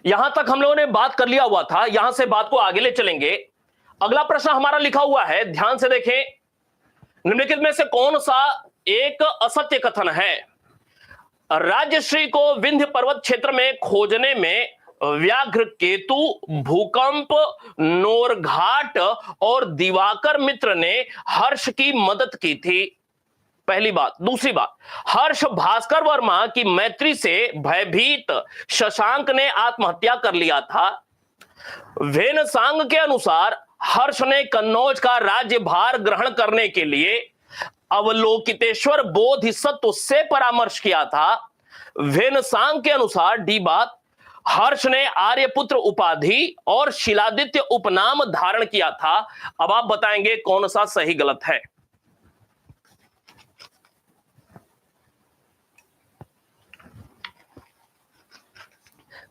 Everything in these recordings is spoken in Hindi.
यहां तक हम लोगों ने बात कर लिया हुआ था, यहां से बात को आगे ले चलेंगे। अगला प्रश्न हमारा लिखा हुआ है, ध्यान से देखें। निम्नलिखित में से कौन सा एक असत्य कथन है? राजश्री को विंध्य पर्वत क्षेत्र में खोजने में व्याघ्र केतु, भूकंप, नोरघाट और दिवाकर मित्र ने हर्ष की मदद की थी। पहली बात। दूसरी बात, हर्ष भास्कर वर्मा की मैत्री से भयभीत शशांक ने आत्महत्या कर लिया था। वेनसांग के अनुसार हर्ष ने कन्नौज का राज्यभार ग्रहण करने के लिए अवलोकितेश्वर बोधिसत्व से परामर्श किया था। वेनसांग के अनुसार डी बात, हर्ष ने आर्यपुत्र उपाधि और शिलादित्य उपनाम धारण किया था। अब आप बताएंगे कौन सा सही गलत है।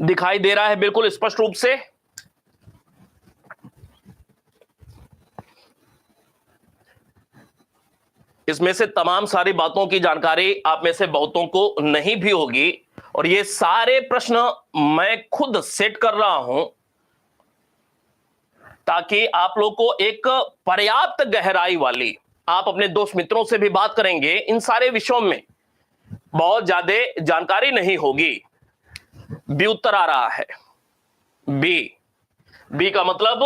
दिखाई दे रहा है बिल्कुल स्पष्ट रूप से। इसमें से तमाम सारी बातों की जानकारी आप में से बहुतों को नहीं भी होगी, और ये सारे प्रश्न मैं खुद सेट कर रहा हूं ताकि आप लोग को एक पर्याप्त गहराई वाली, आप अपने दोस्त मित्रों से भी बात करेंगे, इन सारे विषयों में बहुत ज्यादा जानकारी नहीं होगी। बी उत्तर आ रहा है। बी का मतलब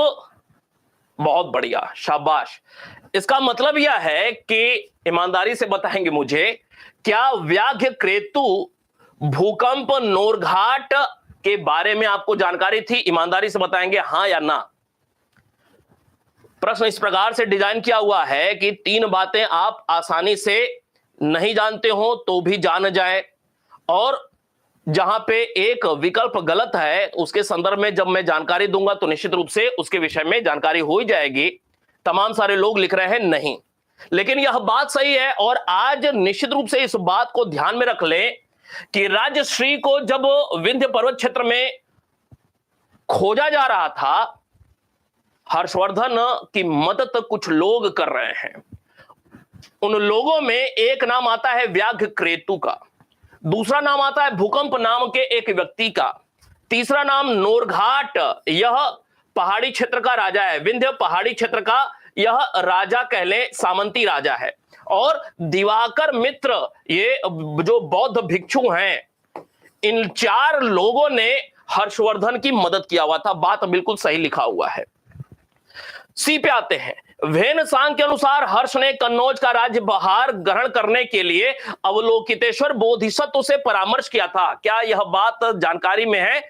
बहुत बढ़िया, शाबाश। इसका मतलब यह है कि ईमानदारी से बताएंगे मुझे, क्या व्याघ्र क्रेतु, भूकंप, नोरघाट के बारे में आपको जानकारी थी? ईमानदारी से बताएंगे हां या ना। प्रश्न इस प्रकार से डिजाइन किया हुआ है कि तीन बातें आप आसानी से नहीं जानते हो तो भी जान जाए, और जहां पे एक विकल्प गलत है उसके संदर्भ में जब मैं जानकारी दूंगा तो निश्चित रूप से उसके विषय में जानकारी हो ही जाएगी। तमाम सारे लोग लिख रहे हैं नहीं, लेकिन यह बात सही है। और आज निश्चित रूप से इस बात को ध्यान में रख लें कि राजश्री को जब विंध्य पर्वत क्षेत्र में खोजा जा रहा था, हर्षवर्धन की मदद कुछ लोग कर रहे हैं। उन लोगों में एक नाम आता है व्याघ्र क्रेतु का, दूसरा नाम आता है भूकंप नाम के एक व्यक्ति का, तीसरा नाम नोरघाट, यह पहाड़ी क्षेत्र का राजा है, विंध्य पहाड़ी क्षेत्र का यह राजा कह ले, सामंती राजा है, और दिवाकर मित्र ये जो बौद्ध भिक्षु हैं, इन चार लोगों ने हर्षवर्धन की मदद किया हुआ था। बात बिल्कुल सही लिखा हुआ है। सी पे आते हैं। वेनसांग के अनुसार हर्ष ने कन्नौज का राज्यभार ग्रहण करने के लिए अवलोकितेश्वर बोधिसत्व से परामर्श किया था। क्या यह बात जानकारी में है?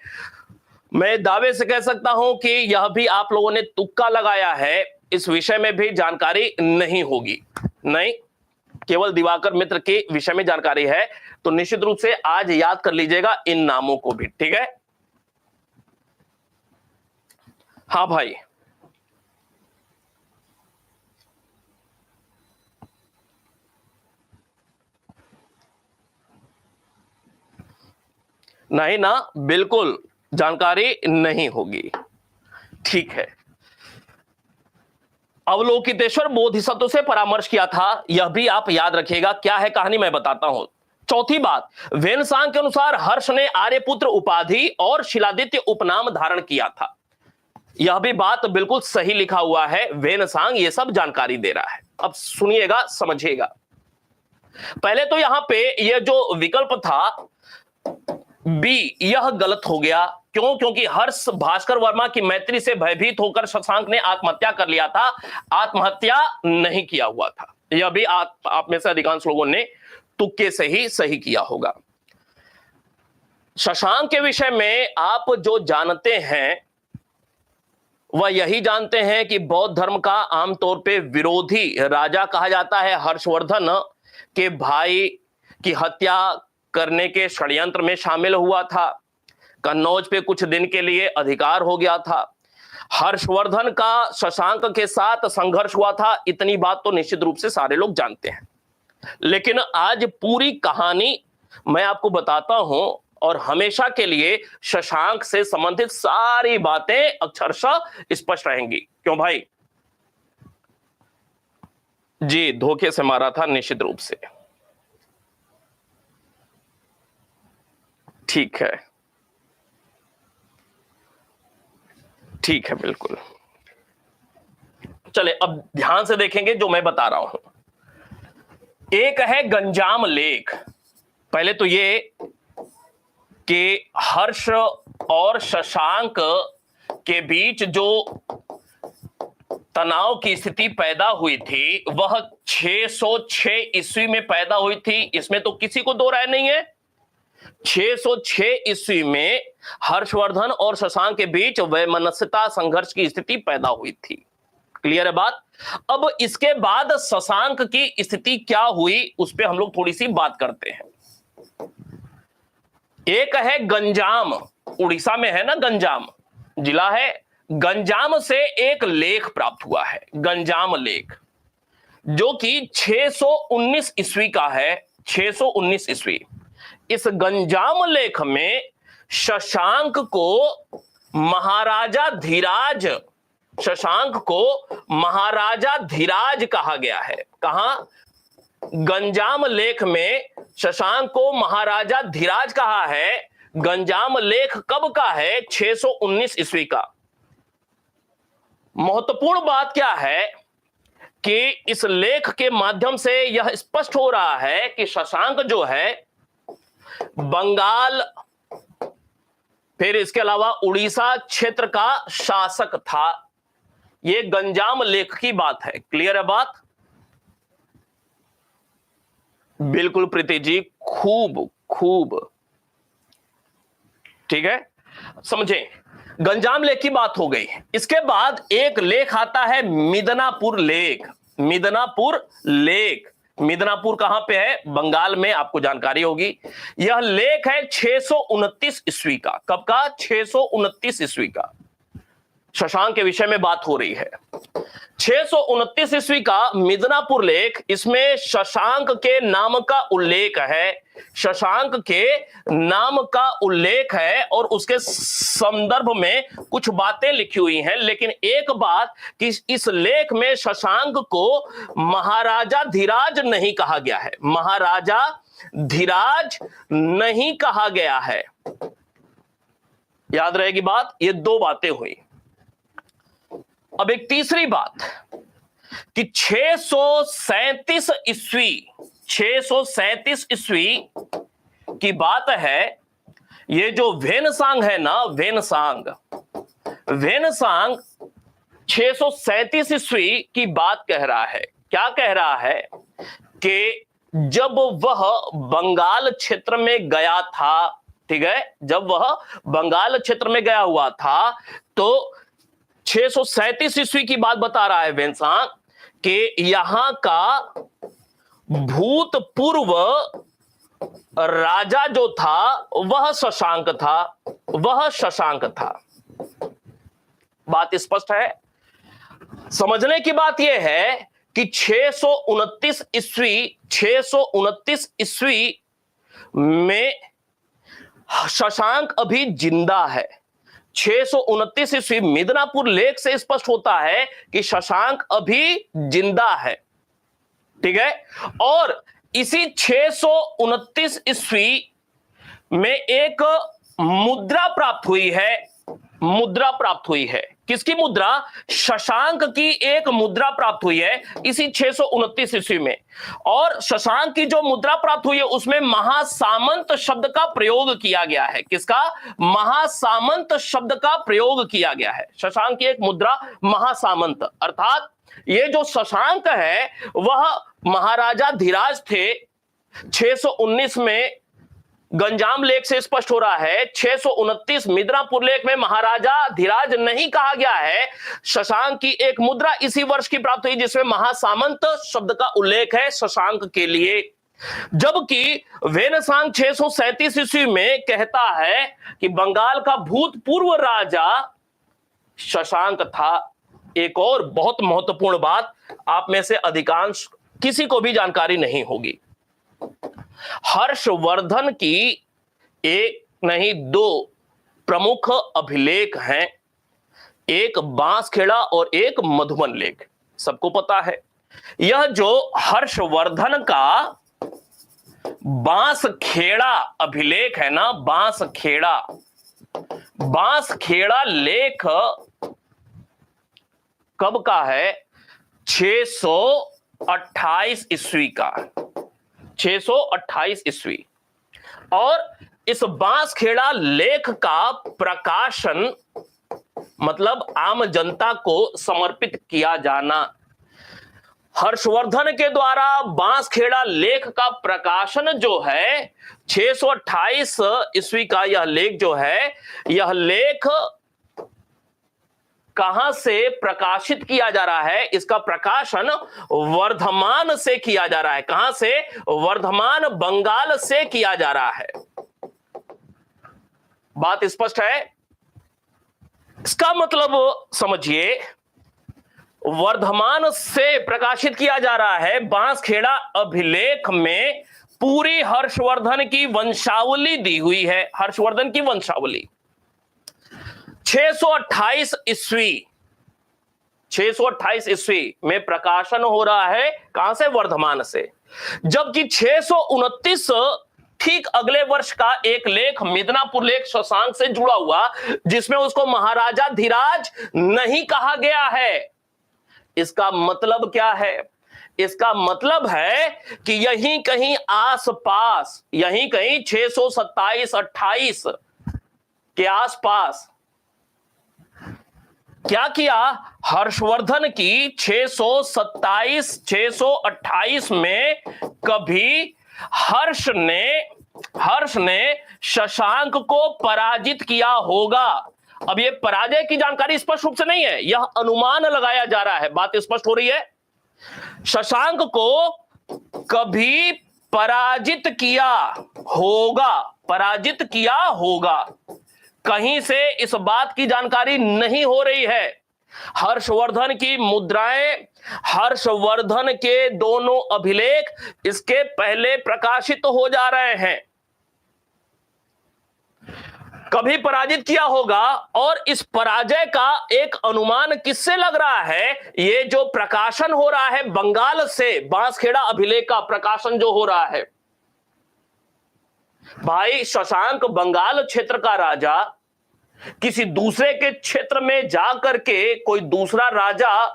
मैं दावे से कह सकता हूं कि यह भी आप लोगों ने तुक्का लगाया है, इस विषय में भी जानकारी नहीं होगी। नहीं, केवल दिवाकर मित्र के विषय में जानकारी है, तो निश्चित रूप से आज याद कर लीजिएगा इन नामों को भी, ठीक है? हाँ भाई, नहीं ना, बिल्कुल जानकारी नहीं होगी, ठीक है। अवलोकितेश्वर बोधिसत्व से परामर्श किया था, यह भी आप याद रखिएगा। क्या है कहानी, मैं बताता हूं। चौथी बात, वेनसांग के अनुसार हर्ष ने आर्यपुत्र उपाधि और शिलादित्य उपनाम धारण किया था, यह भी बात बिल्कुल सही लिखा हुआ है। वेनसांग ये सब जानकारी दे रहा है। अब सुनिएगा, समझिएगा। पहले तो यहां पे यह जो विकल्प था बी, यह गलत हो गया। क्यों? क्योंकि हर्ष भास्कर वर्मा की मैत्री से भयभीत होकर शशांक ने आत्महत्या कर लिया था, आत्महत्या नहीं किया हुआ था। यह भी आप में से अधिकांश लोगों ने तुक्के से ही सही किया होगा। शशांक के विषय में आप जो जानते हैं वह यही जानते हैं कि बौद्ध धर्म का आमतौर पे विरोधी राजा कहा जाता है। हर्षवर्धन के भाई की हत्या करने के षड्यंत्र में शामिल हुआ था, कन्नौज पे कुछ दिन के लिए अधिकार हो गया था, हर्षवर्धन का शशांक के साथ संघर्ष हुआ था। इतनी बात तो निश्चित रूप से सारे लोग जानते हैं, लेकिन आज पूरी कहानी मैं आपको बताता हूं, और हमेशा के लिए शशांक से संबंधित सारी बातें अक्षरशः स्पष्ट रहेंगी। क्यों भाई? जी, धोखे से मारा था निश्चित रूप से, ठीक है। ठीक है, बिल्कुल। चले अब ध्यान से देखेंगे जो मैं बता रहा हूं। एक है गंजाम लेख। पहले तो ये कि हर्ष और शशांक के बीच जो तनाव की स्थिति पैदा हुई थी वह 606 ईस्वी में पैदा हुई थी, इसमें तो किसी को दो राय नहीं है। 606 ईस्वी में हर्षवर्धन और शशांक के बीच वैमनस्यता संघर्ष की स्थिति पैदा हुई थी। क्लियर है बात। अब इसके बाद शशांक की स्थिति क्या हुई उस पर हम लोग थोड़ी सी बात करते हैं। एक है गंजाम, उड़ीसा में है ना, गंजाम जिला है। गंजाम से एक लेख प्राप्त हुआ है, गंजाम लेख, जो कि 619 ईस्वी का है। 619 ईस्वी। इस गंजाम लेख में शशांक को महाराजा धीराज, शशांक को महाराजा धीराज कहा गया है। कहां? गंजाम लेख में शशांक को महाराजा धीराज कहा है। गंजाम लेख कब का है? 619 ईस्वी का। महत्वपूर्ण बात क्या है कि इस लेख के माध्यम से यह स्पष्ट हो रहा है कि शशांक जो है बंगाल, फिर इसके अलावा उड़ीसा क्षेत्र का शासक था। यह गंजाम लेख की बात है। क्लियर है बात? बिल्कुल प्रीति जी, खूब खूब ठीक है, समझे। गंजाम लेख की बात हो गई। इसके बाद एक लेख आता है मिदनापुर लेख। मिदनापुर लेख, मिदनापुर कहां पे है? बंगाल में, आपको जानकारी होगी। यह लेख है 629 ईस्वी का। कब का? 629 ईस्वी का। शशांक के विषय में बात हो रही है। 629 ईस्वी का मिदनापुर लेख, इसमें शशांक के नाम का उल्लेख है। शशांक के नाम का उल्लेख है और उसके संदर्भ में कुछ बातें लिखी हुई हैं। लेकिन एक बात कि इस लेख में शशांक को महाराजा धीराज नहीं कहा गया है। महाराजा धीराज नहीं कहा गया है। याद रहेगी बात। ये दो बातें हुई। अब एक तीसरी बात कि 637 ईस्वी, 637 ईस्वी की बात है। ये जो वेनसांग है ना, वेनसांग, वेनसांग 637 ईस्वी की बात कह रहा है। क्या कह रहा है कि जब वह बंगाल क्षेत्र में गया था, ठीक है, जब वह बंगाल क्षेत्र में गया हुआ था, तो 637 ईस्वी की बात बता रहा है वेनसांग कि यहां का भूतपूर्व राजा जो था वह शशांक था, वह शशांक था। बात स्पष्ट है। समझने की बात यह है कि 629 ईस्वी, 629 ईस्वी में शशांक अभी जिंदा है। 629 ईस्वी मिदनापुर लेख से स्पष्ट होता है कि शशांक अभी जिंदा है। ठीक है। और इसी 629 ईस्वी में एक मुद्रा प्राप्त हुई है। मुद्रा प्राप्त हुई है। किसकी मुद्रा? शशांक की एक मुद्रा प्राप्त हुई है इसी 629 ईस्वी में। और शशांक की जो मुद्रा प्राप्त हुई है उसमें महासामंत शब्द का प्रयोग किया गया है। किसका? महासामंत शब्द का प्रयोग किया गया है। शशांक की एक मुद्रा महासामंत, अर्थात ये जो शशांक है वह महाराजा धीराज थे। 619 में गंजाम लेख से स्पष्ट हो रहा है। 629 मिदनापुर लेख में महाराजा धीराज नहीं कहा गया है। शशांक की एक मुद्रा इसी वर्ष की प्राप्त हुई जिसमें महासामंत शब्द का उल्लेख है शशांक के लिए। जबकि वेनसांग 637 ईस्वी में कहता है कि बंगाल का भूतपूर्व राजा शशांक था। एक और बहुत महत्वपूर्ण बात आप में से अधिकांश किसी को भी जानकारी नहीं होगी। हर्षवर्धन की एक नहीं दो प्रमुख अभिलेख हैं, एक बांसखेड़ा और एक मधुबन लेख। सबको पता है। यह जो हर्षवर्धन का बांसखेड़ा अभिलेख है ना, बांसखेड़ा लेख कब का है? 628 ईस्वी का, 628 ईस्वी। और इस बांसखेड़ा लेख का प्रकाशन मतलब आम जनता को समर्पित किया जाना। हर्षवर्धन के द्वारा बांसखेड़ा लेख का प्रकाशन जो है 628 ईस्वी का, यह लेख जो है, यह लेख कहां से प्रकाशित किया जा रहा है? इसका प्रकाशन वर्धमान से किया जा रहा है। कहां से? वर्धमान, बंगाल से किया जा रहा है। बात स्पष्ट है? इसका मतलब समझिए, वर्धमान से प्रकाशित किया जा रहा है। बांसखेड़ा अभिलेख में पूरी हर्षवर्धन की वंशावली दी हुई है, हर्षवर्धन की वंशावली। 628 ईस्वी, 628 ईस्वी में प्रकाशन हो रहा है। कहां से? वर्धमान से। जबकि 629 ठीक अगले वर्ष का एक लेख, मिदनापुर लेख, शशांक से जुड़ा हुआ, जिसमें उसको महाराजा धीराज नहीं कहा गया है। इसका मतलब क्या है? इसका मतलब है कि यहीं कहीं आसपास, यहीं कहीं 627-28 के आसपास क्या किया? हर्षवर्धन की 627-628 में कभी हर्ष ने शशांक को पराजित किया होगा। अब ये पराजय की जानकारी स्पष्ट रूप से नहीं है, यह अनुमान लगाया जा रहा है। बात स्पष्ट हो रही है? शशांक को कभी पराजित किया होगा, पराजित किया होगा। कहीं से इस बात की जानकारी नहीं हो रही है। हर्षवर्धन की मुद्राएं, हर्षवर्धन के दोनों अभिलेख इसके पहले प्रकाशित हो जा रहे हैं। कभी पराजित किया होगा। और इस पराजय का एक अनुमान किससे लग रहा है? ये जो प्रकाशन हो रहा है बंगाल से, बांसखेड़ा अभिलेख का प्रकाशन जो हो रहा है, भाई शशांक बंगाल क्षेत्र का राजा किसी दूसरे के क्षेत्र में जाकर के कोई दूसरा राजा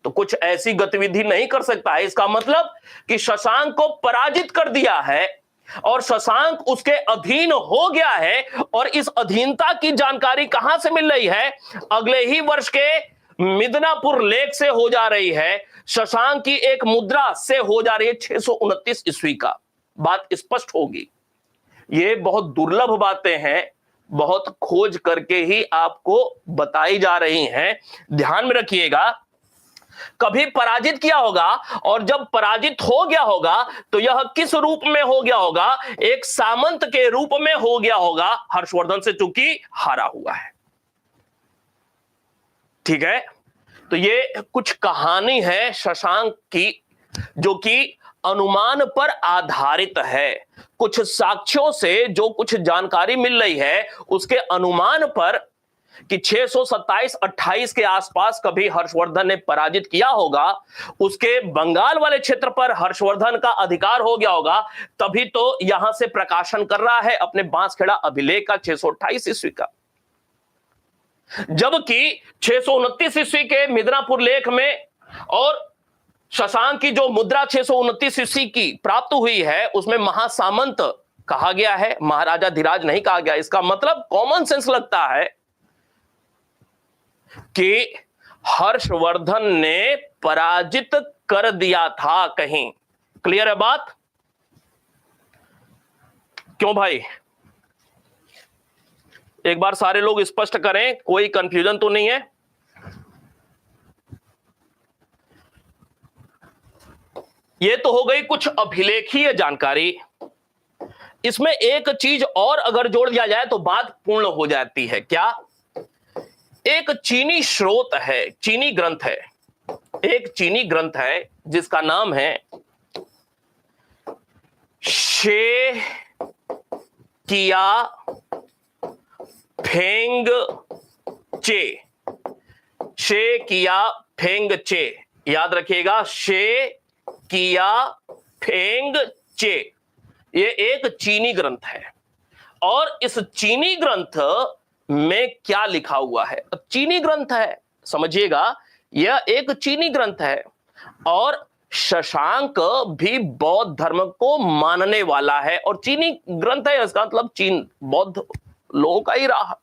तो कुछ ऐसी गतिविधि नहीं कर सकता है। इसका मतलब कि शशांक को पराजित कर दिया है और शशांक उसके अधीन हो गया है। और इस अधीनता की जानकारी कहां से मिल रही है? अगले ही वर्ष के मिदनापुर लेख से हो जा रही है, शशांक की एक मुद्रा से हो जा रही है 629 ईस्वी का। बात स्पष्ट होगी। ये बहुत दुर्लभ बातें हैं, बहुत खोज करके ही आपको बताई जा रही हैं। ध्यान में रखिएगा, कभी पराजित किया होगा, और जब पराजित हो गया होगा तो यह किस रूप में हो गया होगा? एक सामंत के रूप में हो गया होगा, हर्षवर्धन से चूंकि हारा हुआ है। ठीक है, तो ये कुछ कहानी है शशांक की, जो कि अनुमान पर आधारित है। कुछ साक्ष्यों से जो कुछ जानकारी मिल रही है उसके अनुमान पर कि 627-28 के आसपास कभी हर्षवर्धन ने पराजित किया होगा, उसके बंगाल वाले क्षेत्र पर हर्षवर्धन का अधिकार हो गया होगा, तभी तो यहां से प्रकाशन कर रहा है अपने बांसखेड़ा अभिलेख का 628 ईस्वी का। जबकि 629 ईस्वी के मिदनापुर लेख में और शशांक की जो मुद्रा 629 ईस्वी की प्राप्त हुई है उसमें महासामंत कहा गया है, महाराजा धीराज नहीं कहा गया। इसका मतलब कॉमन सेंस लगता है कि हर्षवर्धन ने पराजित कर दिया था कहीं। क्लियर है बात? क्यों भाई? एक बार सारे लोग स्पष्ट करें, कोई कंफ्यूजन तो नहीं है? ये तो हो गई कुछ अभिलेखीय जानकारी। इसमें एक चीज और अगर जोड़ दिया जाए तो बात पूर्ण हो जाती है। क्या? एक चीनी स्रोत है, चीनी ग्रंथ है, एक चीनी ग्रंथ है जिसका नाम है शे किया फेंग चे। शे किया फेंग चे, याद रखिएगा, शे किया फेंग चे। ये एक चीनी ग्रंथ है। और इस चीनी ग्रंथ में क्या लिखा हुआ है? चीनी ग्रंथ है, समझिएगा, यह एक चीनी ग्रंथ है और शशांक भी बौद्ध धर्म को मानने वाला है और चीनी ग्रंथ है, इसका मतलब चीन बौद्ध लोगों का ही रहा।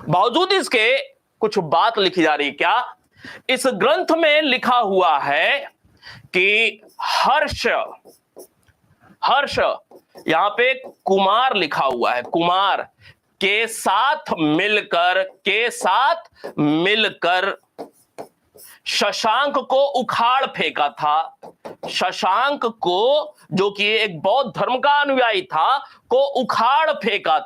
बावजूद इसके कुछ बात लिखी जा रही है। क्या? इस ग्रंथ में लिखा हुआ है कि हर्ष यहां पे कुमार लिखा हुआ है, कुमार के साथ मिलकर शशांक को उखाड़ फेंका था। शशांक को, जो कि एक बौद्ध धर्म का अनुयायी था, को उखाड़ फेंका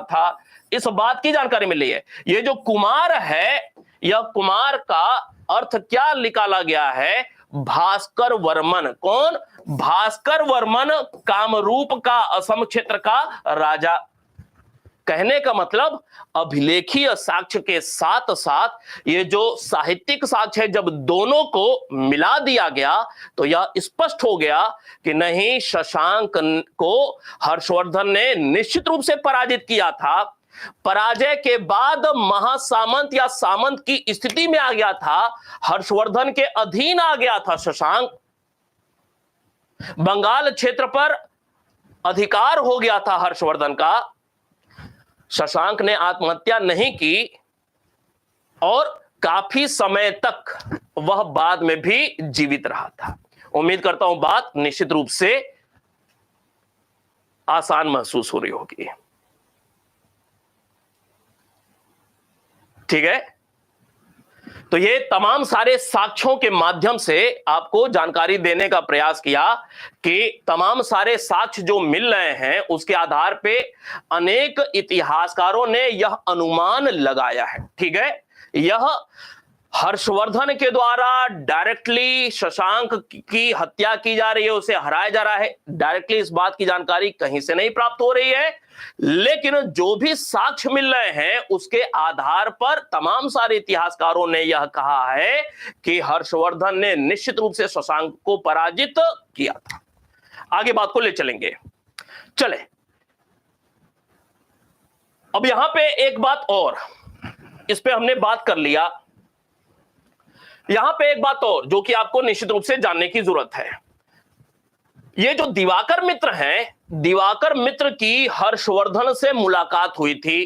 था। इस बात की जानकारी मिली है। ये जो कुमार है, यह कुमार का अर्थ क्या निकाला गया है? भास्कर वर्मन। कौन? भास्कर वर्मन, कामरूप का असम क्षेत्र का राजा। कहने का मतलब अभिलेखीय साक्ष्य के साथ साथ ये जो साहित्यिक साक्ष्य है, जब दोनों को मिला दिया गया तो यह स्पष्ट हो गया कि नहीं, शशांक को हर्षवर्धन ने निश्चित रूप से पराजित किया था। पराजय के बाद महासामंत या सामंत की स्थिति में आ गया था, हर्षवर्धन के अधीन आ गया था शशांक। बंगाल क्षेत्र पर अधिकार हो गया था हर्षवर्धन का। शशांक ने आत्महत्या नहीं की और काफी समय तक वह बाद में भी जीवित रहा था। उम्मीद करता हूं बात निश्चित रूप से आसान महसूस हो रही होगी। ठीक है, तो ये तमाम सारे साक्ष्यों के माध्यम से आपको जानकारी देने का प्रयास किया कि तमाम सारे साक्ष्य जो मिल रहे हैं उसके आधार पे अनेक इतिहासकारों ने यह अनुमान लगाया है। ठीक है, यह हर्षवर्धन के द्वारा डायरेक्टली शशांक की हत्या की जा रही है, उसे हराया जा रहा है। डायरेक्टली इस बात की जानकारी कहीं से नहीं प्राप्त हो रही है, लेकिन जो भी साक्ष्य मिल रहे हैं उसके आधार पर तमाम सारे इतिहासकारों ने यह कहा है कि हर्षवर्धन ने निश्चित रूप से शशांक को पराजित किया था। आगे बात को ले चलेंगे। चले, अब यहां पे एक बात और, इस पे हमने बात कर लिया। यहां पे एक बात और जो कि आपको निश्चित रूप से जानने की जरूरत है। ये जो दिवाकर मित्र हैं, दिवाकर मित्र की हर्षवर्धन से मुलाकात हुई थी।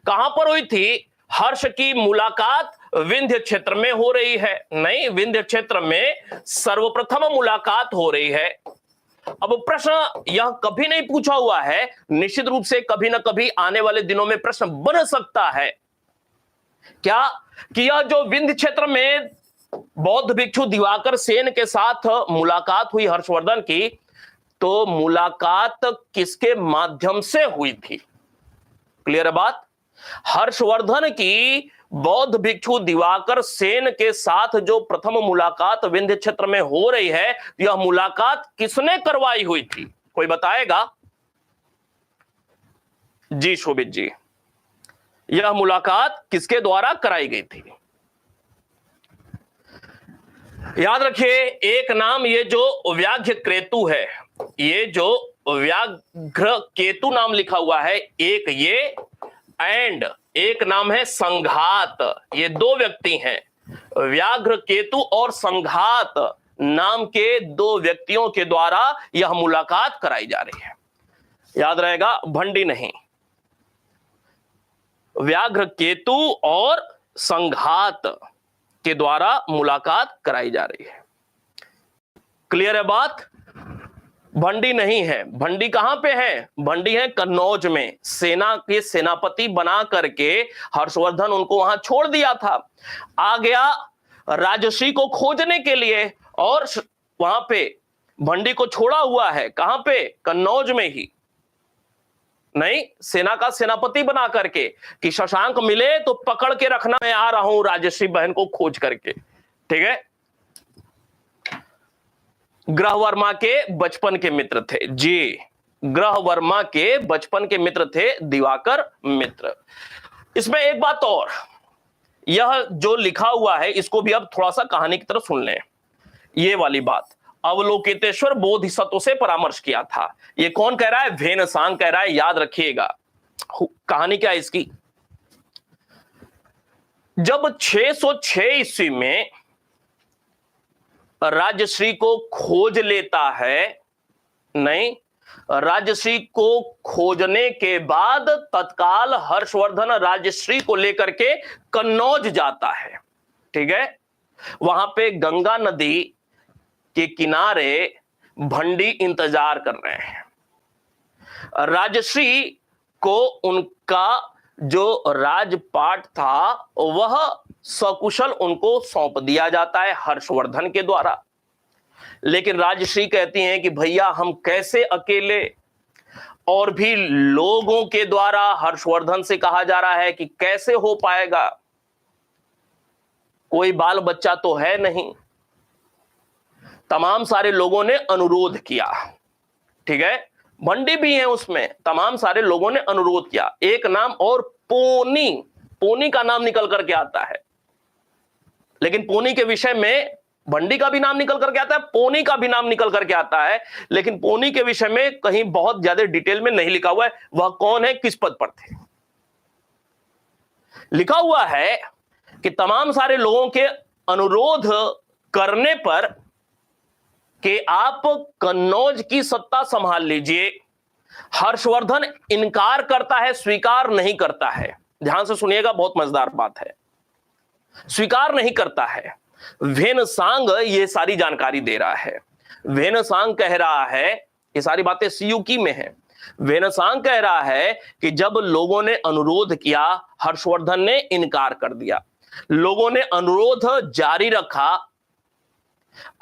कहां पर हुई थी? हर्ष की मुलाकात विंध्य क्षेत्र में हो रही है। नहीं, विंध्य क्षेत्र में सर्वप्रथम मुलाकात हो रही है। अब प्रश्न यह कभी नहीं पूछा हुआ है, निश्चित रूप से कभी ना कभी आने वाले दिनों में प्रश्न बन सकता है। क्या? कि यह जो विंध्य क्षेत्र में बौद्ध भिक्षु दिवाकर सेन के साथ मुलाकात हुई हर्षवर्धन की, तो मुलाकात किसके माध्यम से हुई थी? क्लियर है बात? हर्षवर्धन की बौद्ध भिक्षु दिवाकर सेन के साथ जो प्रथम मुलाकात विंध्य क्षेत्र में हो रही है, यह मुलाकात किसने करवाई हुई थी? कोई बताएगा? जी शोभित जी, यह मुलाकात किसके द्वारा कराई गई थी? याद रखिए, एक नाम ये जो व्याघ्र केतु है, ये जो व्याघ्र केतु नाम लिखा हुआ है, एक ये एंड एक नाम है संघात। ये दो व्यक्ति हैं, व्याघ्र केतु और संघात नाम के दो व्यक्तियों के द्वारा यह मुलाकात कराई जा रही है। याद रहेगा, भंडी नहीं, व्याघ्र केतु और संघात के द्वारा मुलाकात कराई जा रही है। क्लियर है बात? भंडी नहीं है। भंडी कहां पे है? भंडी है कन्नौज में। सेना के सेनापति बना करके हर्षवर्धन उनको वहां छोड़ दिया था। आ गया राजश्री को खोजने के लिए और वहां पे भंडी को छोड़ा हुआ है। कहां पे? कन्नौज में ही। नहीं, सेना का सेनापति बना करके कि शशांक मिले तो पकड़ के रखना, मैं आ रहा हूं राजश्री बहन को खोज करके। ठीक है, ग्रह वर्मा के बचपन के मित्र थे जी, ग्रह वर्मा के बचपन के मित्र थे दिवाकर मित्र। इसमें एक बात और, यह जो लिखा हुआ है इसको भी अब थोड़ा सा कहानी की तरफ सुन लें। ये वाली बात, अवलोकितेश्वर बोधिसत्व से परामर्श किया था। ये कौन कह रहा है? वेनसांग कह रहा है। याद रखिएगा, कहानी क्या है इसकी? जब 606 ईस्वी में राजश्री को खोज लेता है, नहीं, राजश्री को खोजने के बाद तत्काल हर्षवर्धन राजश्री को लेकर के कन्नौज जाता है। ठीक है, वहां पे गंगा नदी के किनारे भंडी इंतजार कर रहे हैं। राजश्री को उनका जो राजपाट था वह सकुशल उनको सौंप दिया जाता है हर्षवर्धन के द्वारा। लेकिन राजश्री कहती हैं कि भैया हम कैसे अकेले, और भी लोगों के द्वारा हर्षवर्धन से कहा जा रहा है कि कैसे हो पाएगा, कोई बाल बच्चा तो है नहीं। तमाम सारे लोगों ने अनुरोध किया। ठीक है, भंडी भी है उसमें, तमाम सारे लोगों ने अनुरोध किया। एक नाम और पोनी, पोनी का नाम निकल करके आता है, लेकिन पोनी के विषय में भंडी का भी नाम निकल करके आता है, पोनी का भी नाम निकल करके आता है, लेकिन पोनी के विषय में कहीं बहुत ज्यादा डिटेल में नहीं लिखा हुआ है वह कौन है, किस पद पर थे। लिखा हुआ है कि तमाम सारे लोगों के अनुरोध करने पर कि आप कन्नौज की सत्ता संभाल लीजिए, हर्षवर्धन इनकार करता है, स्वीकार नहीं करता है। ध्यान से सुनिएगा, बहुत मजेदार बात है। स्वीकार नहीं करता है। वेनसांग ये सारी जानकारी दे रहा है। वेनसांग कह रहा है, ये सारी बातें सीयूकी में है। वेनसांग कह रहा है कि जब लोगों ने अनुरोध किया, हर्षवर्धन ने इनकार कर दिया, लोगों ने अनुरोध जारी रखा,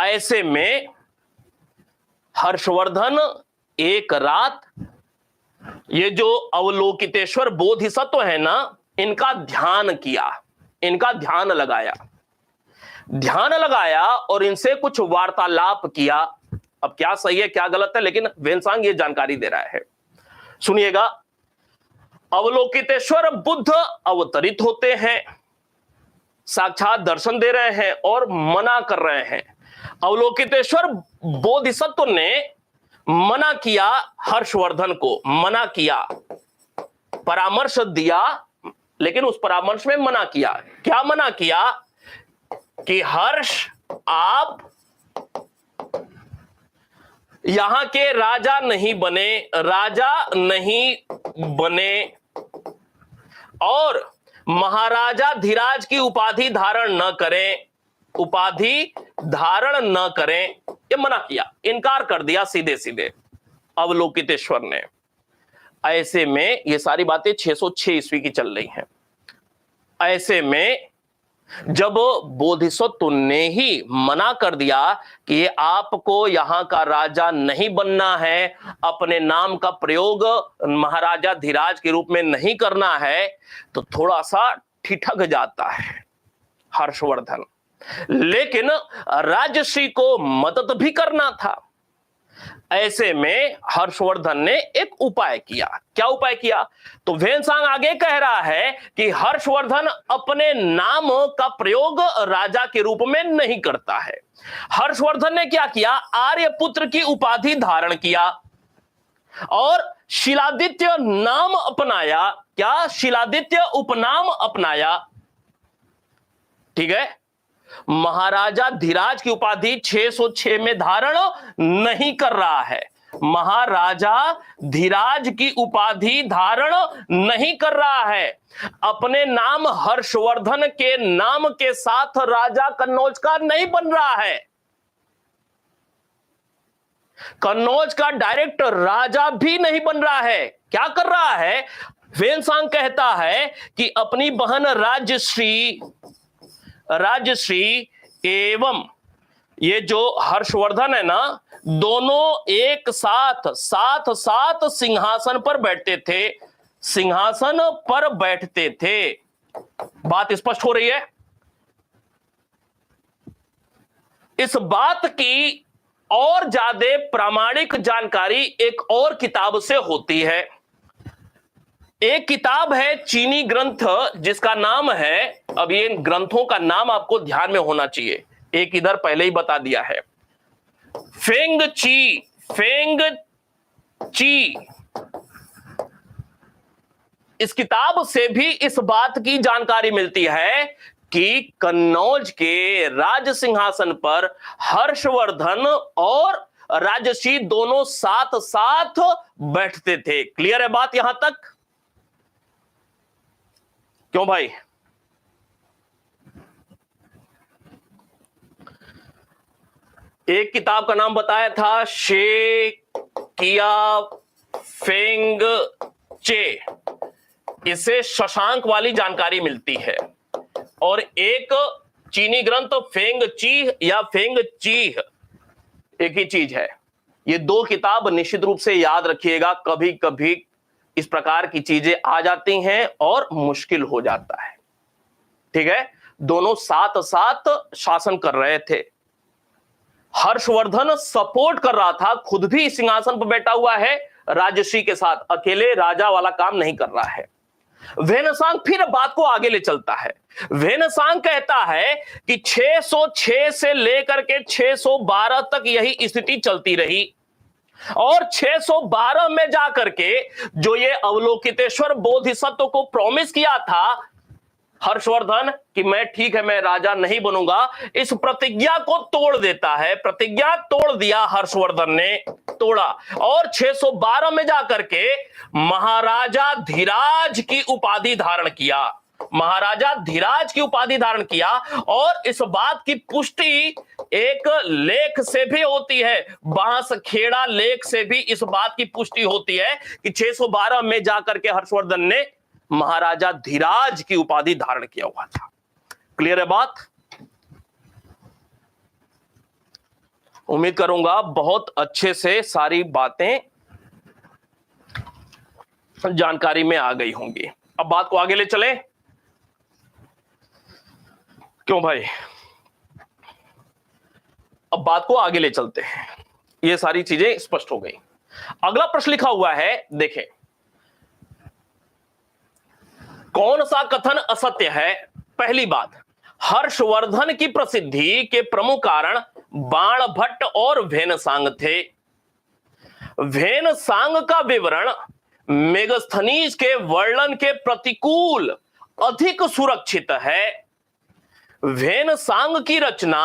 ऐसे में हर्षवर्धन एक रात ये जो अवलोकितेश्वर बोधिसत्व है ना, इनका ध्यान किया, इनका ध्यान लगाया और इनसे कुछ वार्तालाप किया। अब क्या सही है क्या गलत है, लेकिन वेनसांग ये जानकारी दे रहा है, सुनिएगा। अवलोकितेश्वर बुद्ध अवतरित होते हैं, साक्षात दर्शन दे रहे हैं और मना कर रहे हैं। अवलोकितेश्वर बोधिसत्व ने मना किया, हर्षवर्धन को मना किया, परामर्श दिया, लेकिन उस परामर्श में मना किया। क्या मना किया कि हर्ष आप यहां के राजा नहीं बने और महाराजा धीराज की उपाधि धारण न करें, ये मना किया, इनकार कर दिया सीधे सीधे अवलोकितेश्वर ने। ऐसे में ये सारी बातें 606 ईस्वी की चल रही हैं। ऐसे में जब बोधिसत्व ने ही मना कर दिया कि आपको यहां का राजा नहीं बनना है, अपने नाम का प्रयोग महाराजा धीराज के रूप में नहीं करना है, तो थोड़ा सा ठिठक जाता है हर्षवर्धन। लेकिन राजश्री को मदद भी करना था। ऐसे में हर्षवर्धन ने एक उपाय किया। क्या उपाय किया? तो वेनसांग आगे कह रहा है कि हर्षवर्धन अपने नाम का प्रयोग राजा के रूप में नहीं करता है। हर्षवर्धन ने क्या किया? आर्यपुत्र की उपाधि धारण किया और शिलादित्य नाम अपनाया। क्या? शिलादित्य उपनाम अपनाया। ठीक है, महाराजा धीराज की उपाधि 606 में धारण नहीं कर रहा है। महाराजा धीराज की उपाधि धारण नहीं कर रहा है। अपने नाम हर्षवर्धन के नाम के साथ राजा कन्नौज का नहीं बन रहा है। कन्नौज का डायरेक्ट राजा भी नहीं बन रहा है। क्या कर रहा है? वेनसांग कहता है कि अपनी बहन राजश्री एवं ये जो हर्षवर्धन है ना, दोनों एक साथ सिंहासन पर बैठते थे। बात स्पष्ट हो रही है? इस बात की और ज्यादा प्रामाणिक जानकारी एक और किताब से होती है। एक किताब है चीनी ग्रंथ, जिसका नाम है, अब ये ग्रंथों का नाम आपको ध्यान में होना चाहिए, एक इधर पहले ही बता दिया है, फेंग ची इस किताब से भी इस बात की जानकारी मिलती है कि कन्नौज के राज सिंहासन पर हर्षवर्धन और राजसी दोनों साथ साथ बैठते थे। क्लियर है बात यहां तक? क्यों भाई? एक किताब का नाम बताया था शे किया फेंग चे, इससे शशांक वाली जानकारी मिलती है। और एक चीनी ग्रंथ फेंग चीह या फेंग चीह, एक ही चीज है। ये दो किताब निश्चित रूप से याद रखिएगा, कभी कभी इस प्रकार की चीजें आ जाती हैं और मुश्किल हो जाता है। ठीक है, दोनों साथ साथ शासन कर रहे थे। हर्षवर्धन सपोर्ट कर रहा था, खुद भी सिंहासन पर बैठा हुआ है राजश्री के साथ, अकेले राजा वाला काम नहीं कर रहा है। वेनसांग फिर बात को आगे ले चलता है। वेनसांग कहता है कि 606 से लेकर के 612 तक यही स्थिति चलती रही और 612 में जाकर के जो ये अवलोकितेश्वर बोधिसत्व को प्रॉमिस किया था हर्षवर्धन कि मैं ठीक है, मैं राजा नहीं बनूंगा, इस प्रतिज्ञा को तोड़ देता है। प्रतिज्ञा तोड़ दिया, हर्षवर्धन ने तोड़ा और 612 में जाकर के महाराजा धीराज की उपाधि धारण किया। महाराजा धीराज की उपाधि धारण किया और इस बात की पुष्टि एक लेख से भी होती है, बांसखेड़ा लेख से भी इस बात की पुष्टि होती है कि 612 में जाकर के हर्षवर्धन ने महाराजा धीराज की उपाधि धारण किया हुआ था। क्लियर है बात? उम्मीद करूंगा बहुत अच्छे से सारी बातें जानकारी में आ गई होंगी। अब बात को आगे ले चलें। क्यों भाई? अब बात को आगे ले चलते हैं, ये सारी चीजें स्पष्ट हो गई। अगला प्रश्न लिखा हुआ है, देखें कौन सा कथन असत्य है। पहली बात, हर्षवर्धन की प्रसिद्धि के प्रमुख कारण बाणभट्ट और वेनसांग थे। वेनसांग का विवरण मेगस्थनीज के वर्णन के प्रतिकूल अधिक सुरक्षित है। वेनसांग की रचना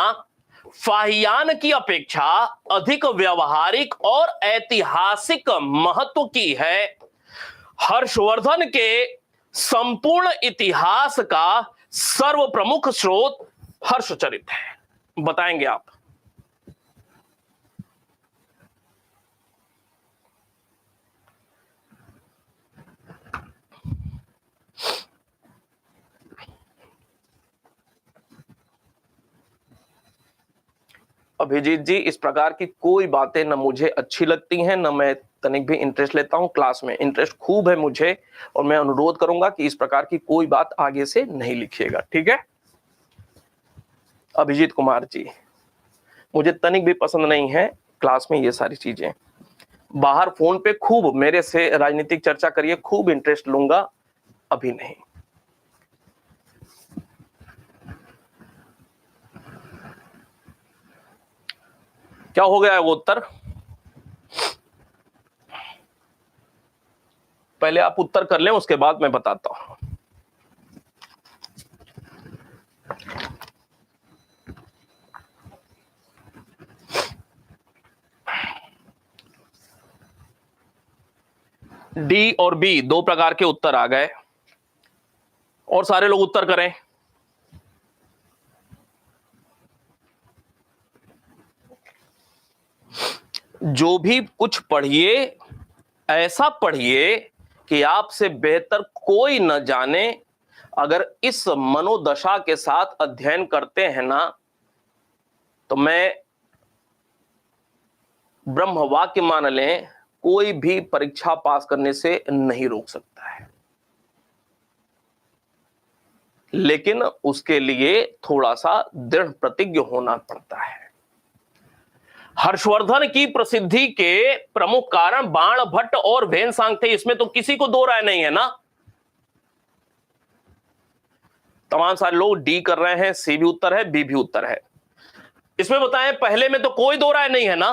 फाहियान की अपेक्षा अधिक व्यवहारिक और ऐतिहासिक महत्व की है। हर्षवर्धन के संपूर्ण इतिहास का सर्व प्रमुख स्रोत हर्षचरित है। बताएंगे आप? अभिजीत जी, इस प्रकार की कोई बातें न मुझे अच्छी लगती हैं, न मैं तनिक भी इंटरेस्ट लेता हूं। क्लास में इंटरेस्ट खूब है मुझे और मैं अनुरोध करूंगा कि इस प्रकार की कोई बात आगे से नहीं लिखिएगा, ठीक है? अभिजीत कुमार जी, मुझे तनिक भी पसंद नहीं है क्लास में ये सारी चीजें। बाहर फोन पे खूब मेरे से राजनीतिक चर्चा करिए, खूब इंटरेस्ट लूंगा, अभी नहीं। क्या हो गया है वो उत्तर? पहले आप उत्तर कर लें, उसके बाद मैं बताता हूं। डी और बी दो प्रकार के उत्तर आ गए और सारे लोग उत्तर करें। जो भी कुछ पढ़िए ऐसा पढ़िए कि आपसे बेहतर कोई न जाने। अगर इस मनोदशा के साथ अध्ययन करते हैं ना, तो मैं ब्रह्म वाक्य मान लें, कोई भी परीक्षा पास करने से नहीं रोक सकता है। लेकिन उसके लिए थोड़ा सा दृढ़ प्रतिज्ञ होना पड़ता है। हर्षवर्धन की प्रसिद्धि के प्रमुख कारण बाणभट्ट और वेनसांग थे, इसमें तो किसी को दो राय नहीं है ना। तमाम सारे लोग डी कर रहे हैं, सी भी उत्तर है, बी भी उत्तर है। इसमें बताएं, पहले में तो कोई दो राय नहीं है ना।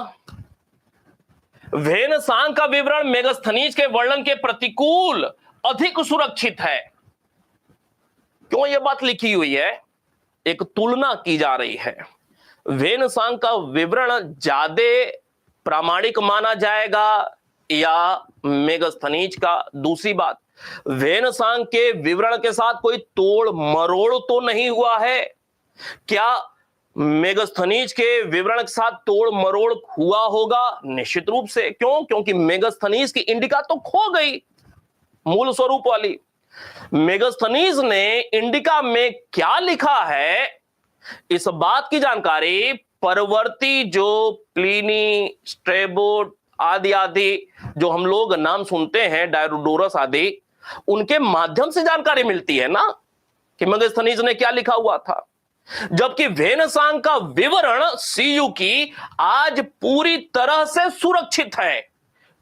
वेनसांग का विवरण मेगस्थनीज के वर्णन के प्रतिकूल अधिक सुरक्षित है। क्यों यह बात लिखी हुई है? एक तुलना की जा रही है। वेनसांग का विवरण ज्यादा प्रामाणिक माना जाएगा या मेगस्थनीज का? दूसरी बात, वेनसांग के विवरण के साथ कोई तोड़ मरोड़ तो नहीं हुआ है? क्या मेगस्थनीज के विवरण के साथ तोड़ मरोड़ हुआ होगा? निश्चित रूप से। क्यों? क्योंकि मेगस्थनीज की इंडिका तो खो गई, मूल स्वरूप वाली। मेगस्थनीज ने इंडिका में क्या लिखा है, इस बात की जानकारी परवर्ती जो प्लिनी, स्ट्रेबो आदि आदि जो हम लोग नाम सुनते हैं, डायोडोरस आदि, उनके माध्यम से जानकारी मिलती है ना कि मेगस्थनीज ने क्या लिखा हुआ था। जबकि वेनसांग का विवरण सीयू की आज पूरी तरह से सुरक्षित है।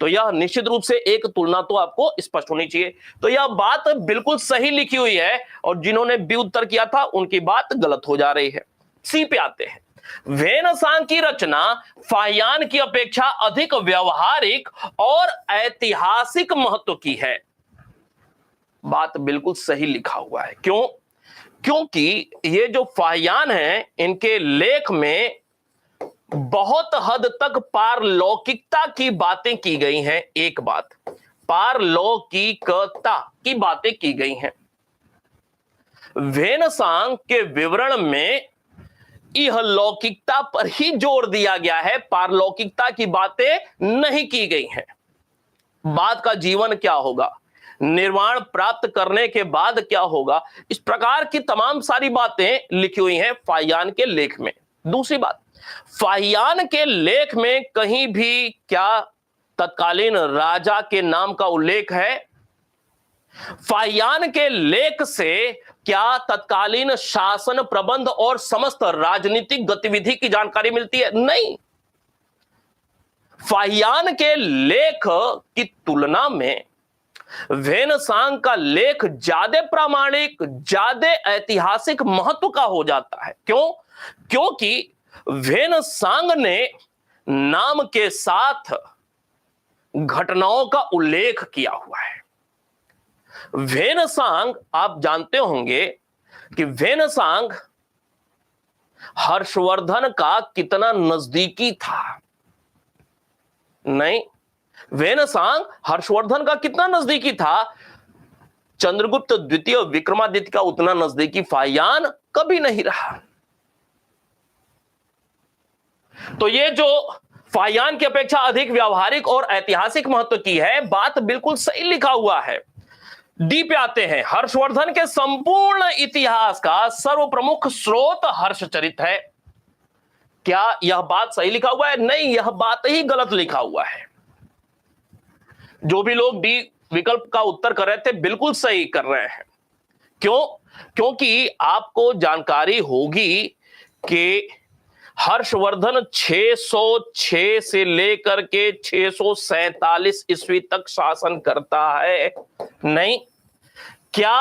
तो यह निश्चित रूप से एक तुलना तो आपको स्पष्ट होनी चाहिए। तो यह बात बिल्कुल सही लिखी हुई है और जिन्होंने बी उत्तर किया था उनकी बात गलत हो जा रही है। सी पे आते हैं। वेनसांग की रचना फाहियान की अपेक्षा अधिक व्यवहारिक और ऐतिहासिक महत्व की है। बात बिल्कुल सही लिखा हुआ है। क्यों? क्योंकि ये जो फाहियान है, इनके लेख में बहुत हद तक पारलौकिकता की बातें की गई हैं। एक बात, पारलौकिकता की बातें की गई हैं। वेनसांग के विवरण में यह लौकिकता पर ही जोर दिया गया है, पारलौकिकता की बातें नहीं की गई हैं। बाद का जीवन क्या होगा, निर्वाण प्राप्त करने के बाद क्या होगा, इस प्रकार की तमाम सारी बातें लिखी हुई हैं फाहियान के लेख में। दूसरी बात, फाहियान के लेख में कहीं भी क्या तत्कालीन राजा के नाम का उल्लेख है? फाहियान के लेख से क्या तत्कालीन शासन प्रबंध और समस्त राजनीतिक गतिविधि की जानकारी मिलती है? नहीं। फाहियान के लेख की तुलना में वेनसांग का लेख ज्यादा प्रामाणिक, ज्यादा ऐतिहासिक महत्व का हो जाता है। क्यों? क्योंकि वेनसांग ने नाम के साथ घटनाओं का उल्लेख किया हुआ है। वेनसांग, आप जानते होंगे कि वेनसांग हर्षवर्धन का कितना नजदीकी था। नहीं, वेनसांग हर्षवर्धन का कितना नजदीकी था? चंद्रगुप्त द्वितीय विक्रमादित्य का उतना नजदीकी फाहियान कभी नहीं रहा। तो ये जो फाहियान की अपेक्षा अधिक व्यावहारिक और ऐतिहासिक महत्व की है, बात बिल्कुल सही लिखा हुआ है। डी पे आते हैं। हर्षवर्धन के संपूर्ण इतिहास का सर्वप्रमुख स्रोत हर्षचरित है। क्या यह बात सही लिखा हुआ है? नहीं, यह बात ही गलत लिखा हुआ है। जो भी लोग डी विकल्प का उत्तर कर रहे थे बिल्कुल सही कर रहे हैं। क्यों? क्योंकि आपको जानकारी होगी कि हर्षवर्धन 606 से लेकर के 647 ईस्वी तक शासन करता है। नहीं, क्या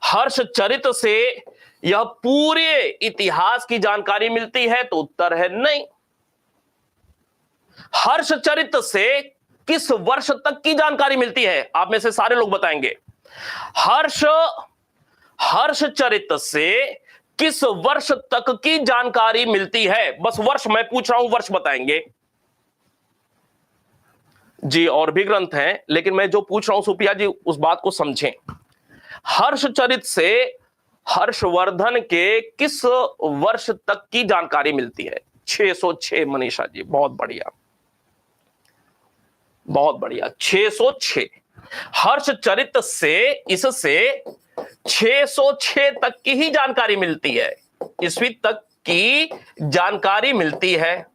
हर्षचरित से यह पूरे इतिहास की जानकारी मिलती है? तो उत्तर है नहीं। हर्षचरित से किस वर्ष तक की जानकारी मिलती है? आप में से सारे लोग बताएंगे। हर्षचरित से किस वर्ष तक की जानकारी मिलती है? बस वर्ष मैं पूछ रहा हूं, वर्ष बताएंगे जी। और भी ग्रंथ हैं, लेकिन मैं जो पूछ रहा हूं सुप्रिया जी उस बात को समझें। हर्षचरित से हर्षवर्धन के किस वर्ष तक की जानकारी मिलती है? 606। मनीषा जी बहुत बढ़िया, बहुत बढ़िया। 606 हर्षचरित से इससे 606 तक की ही जानकारी मिलती है, ईस्वी तक की जानकारी मिलती है।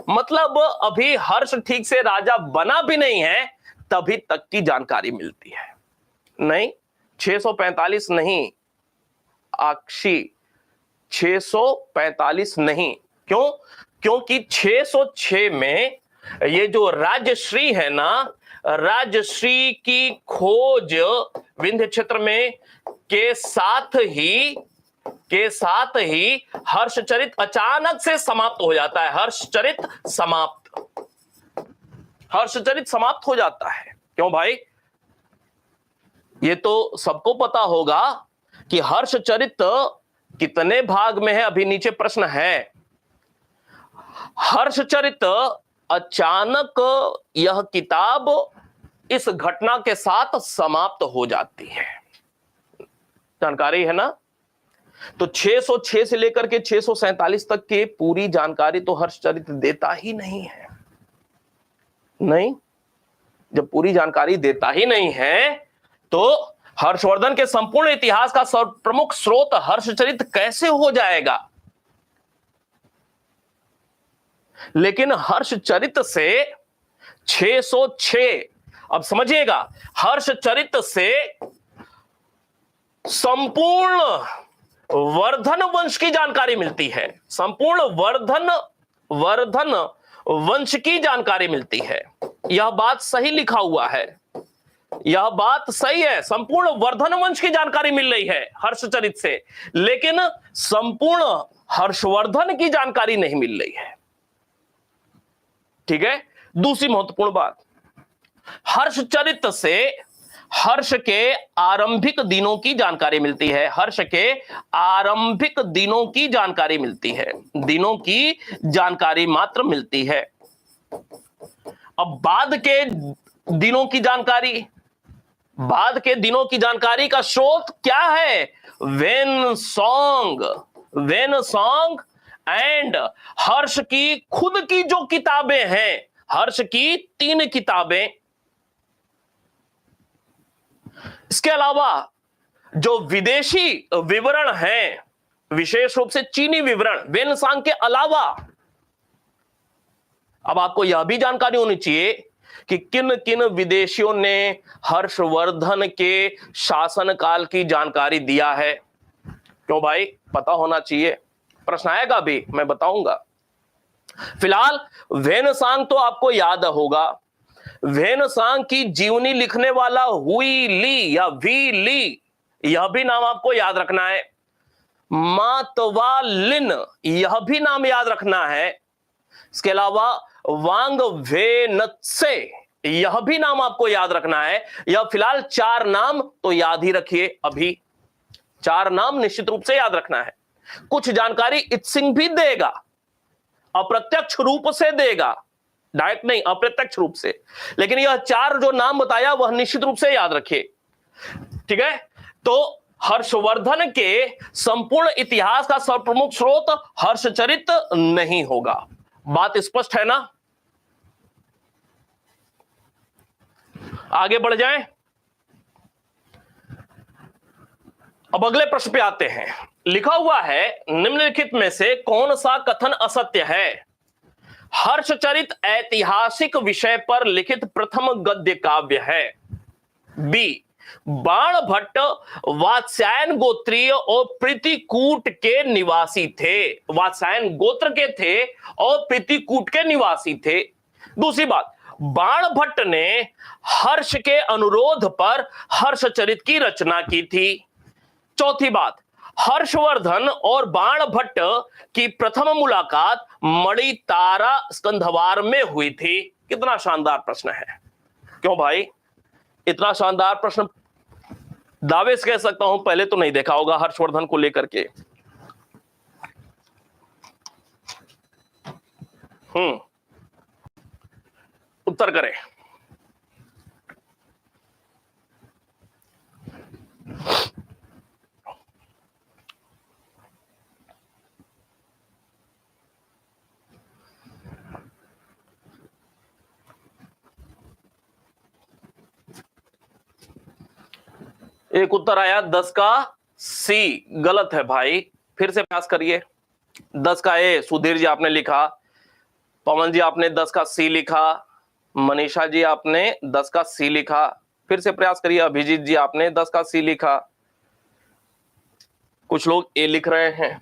मतलब अभी हर्ष ठीक से राजा बना भी नहीं है, तभी तक की जानकारी मिलती है। नहीं, 645 नहीं आक्षी, 645 नहीं। क्यों? क्योंकि 606 में ये जो राजश्री है ना, राजश्री की खोज विंध्य क्षेत्र में के साथ ही हर्षचरित अचानक से समाप्त हो जाता है। हर्षचरित समाप्त हो जाता है। क्यों भाई? ये तो सबको पता होगा कि हर्षचरित कितने भाग में है। अभी नीचे प्रश्न है, हर्षचरित अचानक यह किताब इस घटना के साथ समाप्त हो जाती है। जानकारी है ना? तो 606 से लेकर के 647 तक की पूरी जानकारी तो हर्षचरित देता ही नहीं है। नहीं, जब पूरी जानकारी देता ही नहीं है तो हर्षवर्धन के संपूर्ण इतिहास का प्रमुख स्रोत हर्षचरित कैसे हो जाएगा? लेकिन हर्षचरित से 606, अब समझिएगा, हर्षचरित से संपूर्ण वर्धन वंश की जानकारी मिलती है। संपूर्ण वर्धन वंश की जानकारी मिलती है। यह बात सही लिखा हुआ है, यह बात सही है। संपूर्ण वर्धन वंश की जानकारी मिल रही है हर्षचरित से, लेकिन संपूर्ण हर्षवर्धन की जानकारी नहीं मिल रही है। ठीक है। दूसरी महत्वपूर्ण बात, हर्षचरित से हर्ष के आरंभिक दिनों की जानकारी मिलती है। हर्ष के आरंभिक दिनों की जानकारी मिलती है, दिनों की जानकारी मात्र मिलती है। अब बाद के दिनों की जानकारी, बाद के दिनों की जानकारी का स्रोत क्या है? वेन सॉन्ग एंड हर्ष की खुद की जो किताबें हैं, हर्ष की 3 किताबें। इसके अलावा जो विदेशी विवरण हैं, विशेष रूप से चीनी विवरण, वेनसांग के अलावा अब आपको यह भी जानकारी होनी चाहिए कि किन किन विदेशियों ने हर्षवर्धन के शासनकाल की जानकारी दिया है। क्यों भाई? पता होना चाहिए, प्रश्न आएगा भी, मैं बताऊंगा। फिलहाल वेनसांग तो आपको याद होगा। वेनसांग की जीवनी लिखने वाला हुई ली या वी ली, यह भी नाम आपको याद रखना है। मातवा लिन, यह भी नाम याद रखना है। इसके अलावा वांग वेनत्से, यह भी नाम आपको याद रखना है। यह फिलहाल 4 नाम तो याद ही रखिए, अभी 4 नाम निश्चित रूप से याद रखना है। कुछ जानकारी इत्सिंग भी देगा, अप्रत्यक्ष रूप से देगा, डायरेक्ट नहीं, अप्रत्यक्ष रूप से। लेकिन यह 4 जो नाम बताया वह निश्चित रूप से याद रखिए। ठीक है। तो हर्षवर्धन के संपूर्ण इतिहास का सर्वप्रमुख स्रोत हर्षचरित नहीं होगा। बात स्पष्ट है ना? आगे बढ़ जाएं। अब अगले प्रश्न पे आते हैं। लिखा हुआ है, निम्नलिखित में से कौन सा कथन असत्य है? हर्षचरित ऐतिहासिक विषय पर लिखित प्रथम गद्य काव्य है। बी, बाणभट्ट वात्स्यायन गोत्रीय और पृथ्वीकूट के निवासी थे। वात्स्यायन गोत्र के थे और पृथ्वीकूट के निवासी थे। दूसरी बात, बाणभट्ट ने हर्ष के अनुरोध पर हर्षचरित की रचना की थी। चौथी बात, हर्षवर्धन और बाणभट्ट की प्रथम मुलाकात मणितारा स्कंधवार में हुई थी। कितना शानदार प्रश्न है। क्यों भाई? इतना शानदार प्रश्न दावे से कह सकता हूं पहले तो नहीं देखा होगा हर्षवर्धन को लेकर के। उत्तर करें। एक उत्तर आया 10 का सी, गलत है भाई, फिर से प्रयास करिए। 10 का ए सुधीर जी आपने लिखा, पवन जी आपने 10 का सी लिखा, मनीषा जी आपने 10 का सी लिखा, फिर से प्रयास करिए। अभिजीत जी आपने 10 का सी लिखा, कुछ लोग ए लिख रहे हैं,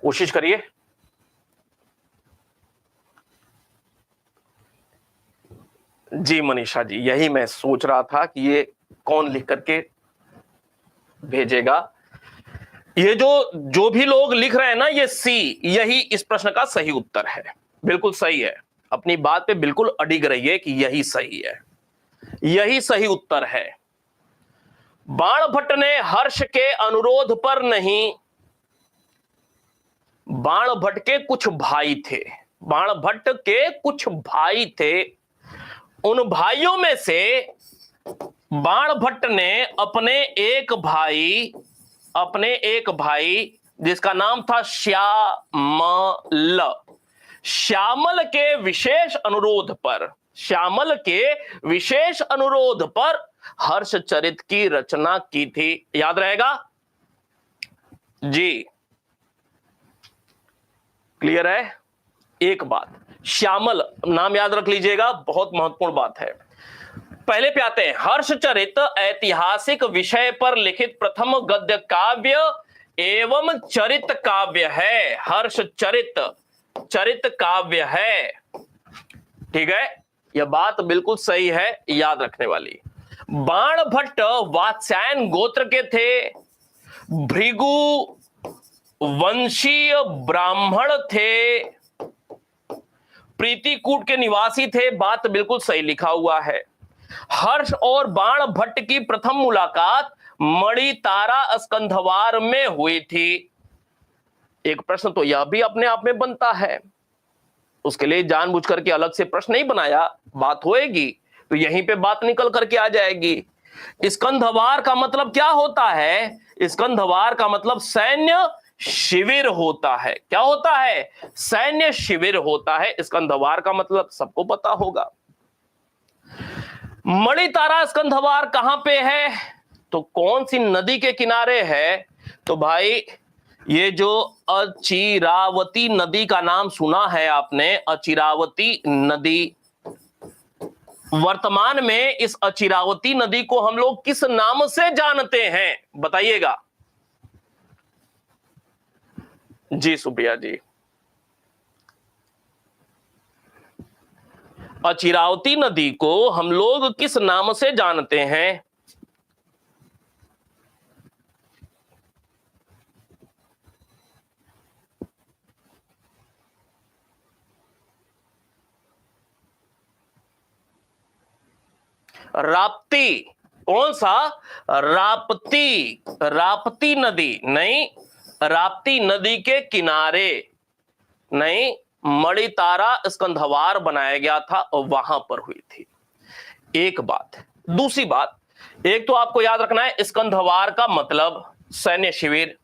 कोशिश करिए। जी मनीषा जी, यही मैं सोच रहा था कि ये कौन लिख करके भेजेगा। ये जो भी लोग लिख रहे हैं ना, ये सी, यही इस प्रश्न का सही उत्तर है। बिल्कुल सही है। अपनी बात पे बिल्कुल अडिग रहिए कि यही सही है, यही सही उत्तर है। बाणभट्ट ने हर्ष के अनुरोध पर नहीं, बाणभट्ट के कुछ भाई थे, बाणभट्ट के कुछ भाई थे, उन भाइयों में से बाणभट्ट ने अपने एक भाई जिसका नाम था श्यामल, श्यामल के विशेष अनुरोध पर हर्षचरित की रचना की थी। याद रहेगा जी? क्लियर है? एक बात, श्यामल नाम याद रख लीजिएगा, बहुत महत्वपूर्ण बात है। पहले पे आते हैं। हर्षचरित ऐतिहासिक विषय पर लिखित प्रथम गद्य काव्य एवं चरित काव्य है। हर्षचरित चरित काव्य है, ठीक है? यह बात बिल्कुल सही है, याद रखने वाली। बाणभट्ट वात्स्यायन गोत्र के थे, भृगु वंशीय ब्राह्मण थे, प्रीतिकूट के निवासी थे। बात बिल्कुल सही लिखा हुआ है। हर्ष और बाणभट्ट की प्रथम मुलाकात मणितारा स्कंधवार में हुई थी। एक प्रश्न तो यह भी अपने आप में बनता है, उसके लिए जानबूझ करके अलग से प्रश्न नहीं बनाया, बात होएगी तो यहीं पे बात निकल करके आ जाएगी। स्कंधवार का मतलब क्या होता है? स्कंधवार का मतलब सैन्य शिविर होता है। क्या होता है? सैन्य शिविर होता है। स्कंधवार का मतलब सबको पता होगा। मणितारा स्कंधवार कहां पे है? तो कौन सी नदी के किनारे है? तो भाई ये जो अचिरावती नदी का नाम सुना है आपने, अचिरावती नदी। वर्तमान में इस अचिरावती नदी को हम लोग किस नाम से जानते हैं? बताइएगा जी सुप्रिया जी। अचिरावती नदी को हम लोग किस नाम से जानते हैं? राप्ती। कौन सा? राप्ती। राप्ती नदी नहीं, राप्ती नदी के किनारे नहीं, मणितारा स्कंधवार बनाया गया था और वहां पर हुई थी। एक बात। दूसरी बात, एक तो आपको याद रखना है स्कंधवार का मतलब सैन्य शिविर।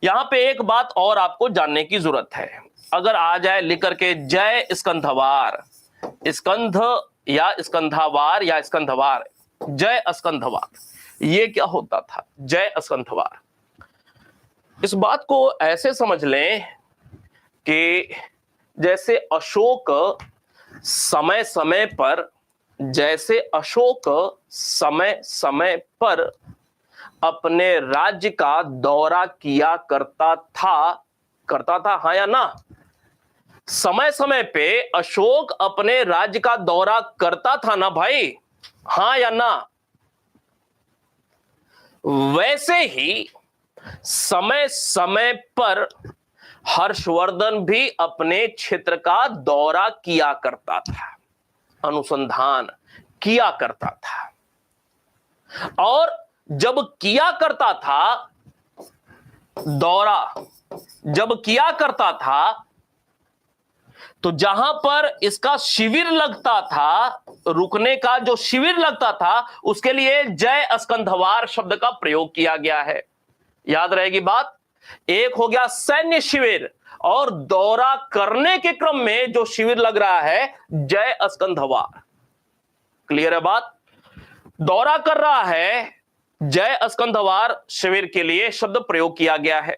यहां पे एक बात और आपको जानने की जरूरत है। अगर आ जाए लिख करके जय स्कंधवार, स्कंध या स्कंधावार या स्कंधवार, जय स्कंधवार, ये क्या होता था? जय स्कंधवार। इस बात को ऐसे समझ लें कि जैसे अशोक समय समय पर अपने राज्य का दौरा किया करता था, हाँ या ना? समय समय पे अशोक अपने राज्य का दौरा करता था ना भाई, हाँ या ना? वैसे ही समय समय पर हर्षवर्धन भी अपने क्षेत्र का दौरा किया करता था, अनुसंधान किया करता था। और जब किया करता था दौरा, जब किया करता था तो जहां पर इसका शिविर लगता था, रुकने का जो शिविर लगता था, उसके लिए जय स्कंधवार शब्द का प्रयोग किया गया है। याद रहेगी बात? एक हो गया सैन्य शिविर, और दौरा करने के क्रम में जो शिविर लग रहा है जय स्कंधवार। क्लियर है बात? दौरा कर रहा है, जय स्कंधवार शिविर के लिए शब्द प्रयोग किया गया है।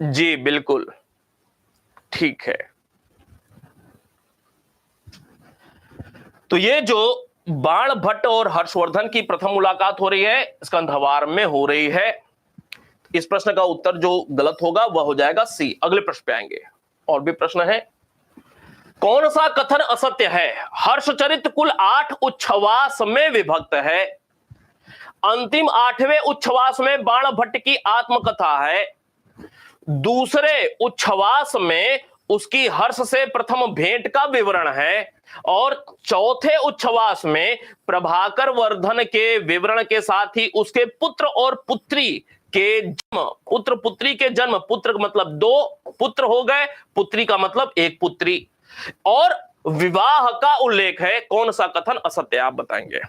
जी बिल्कुल ठीक है। तो ये जो बाणभट्ट और हर्षवर्धन की प्रथम मुलाकात हो रही है, स्कंधवार में हो रही है। इस प्रश्न का उत्तर जो गलत होगा वह हो जाएगा सी। अगले प्रश्न पे आएंगे। और भी प्रश्न है। कौन सा कथन असत्य है? हर्षचरित कुल 8 उच्छ्वास में विभक्त है। अंतिम 8वें उच्छ्वास में बाणभट्ट की आत्मकथा है। दूसरे उच्छ्वास में उसकी हर्ष से प्रथम भेंट का विवरण है, और चौथे उच्छ्वास में प्रभाकर वर्धन के विवरण के साथ ही उसके पुत्र और पुत्री के जन्म, पुत्र पुत्री के जन्म, पुत्र का मतलब 2 पुत्र हो गए, पुत्री का मतलब 1 पुत्री, और विवाह का उल्लेख है। कौन सा कथन असत्य आप बताएंगे?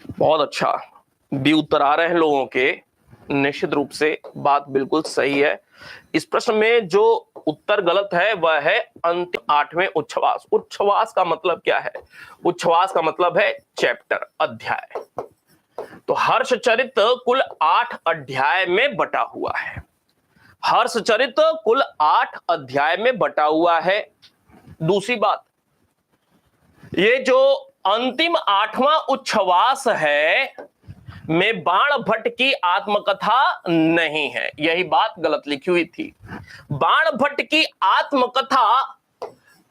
बहुत अच्छा, बी उत्तर आ रहे हैं लोगों के। निश्चित रूप से बात बिल्कुल सही है। इस प्रश्न में जो उत्तर गलत है वह है अंतिम 8वें उच्छ्वास। उच्छ्वास का मतलब क्या है? उच्छ्वास का मतलब है चैप्टर, अध्याय। तो हर्षचरित कुल 8 अध्याय में बटा हुआ है। हर्षचरित कुल 8 अध्याय में बटा हुआ है। दूसरी बात, ये जो अंतिम 8वां उच्छ्वास है में बाण भट्ट की आत्मकथा नहीं है, यही बात गलत लिखी हुई थी। बाण भट्ट की आत्मकथा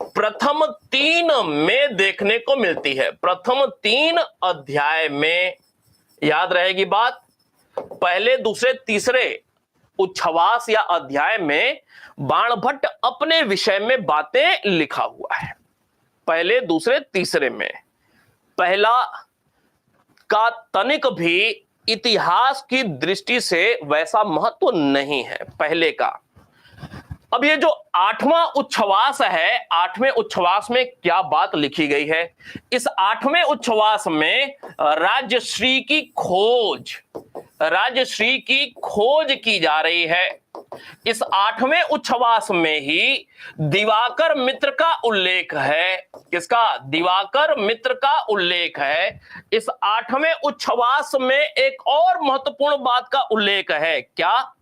प्रथम 3 में देखने को मिलती है, प्रथम 3 अध्याय में। याद रहेगी बात, पहले दूसरे तीसरे उच्छ्वास या अध्याय में बाण भट्ट अपने विषय में बातें लिखा हुआ है। पहले दूसरे तीसरे में पहला का तनिक भी इतिहास की दृष्टि से वैसा महत्व नहीं है पहले का। अब ये जो 8वां उच्छ्वास है, 8वें उच्छ्वास में क्या बात लिखी गई है? इस 8वें उच्छ्वास में राज्यश्री की खोज, राज्यश्री की खोज की जा रही है। इस 8वें उच्छ्वास में ही दिवाकर मित्र का उल्लेख है। किसका? दिवाकर मित्र का उल्लेख है। इस 8वें उच्छ्वास में एक और महत्वपूर्ण बात का उल्लेख है। क्या?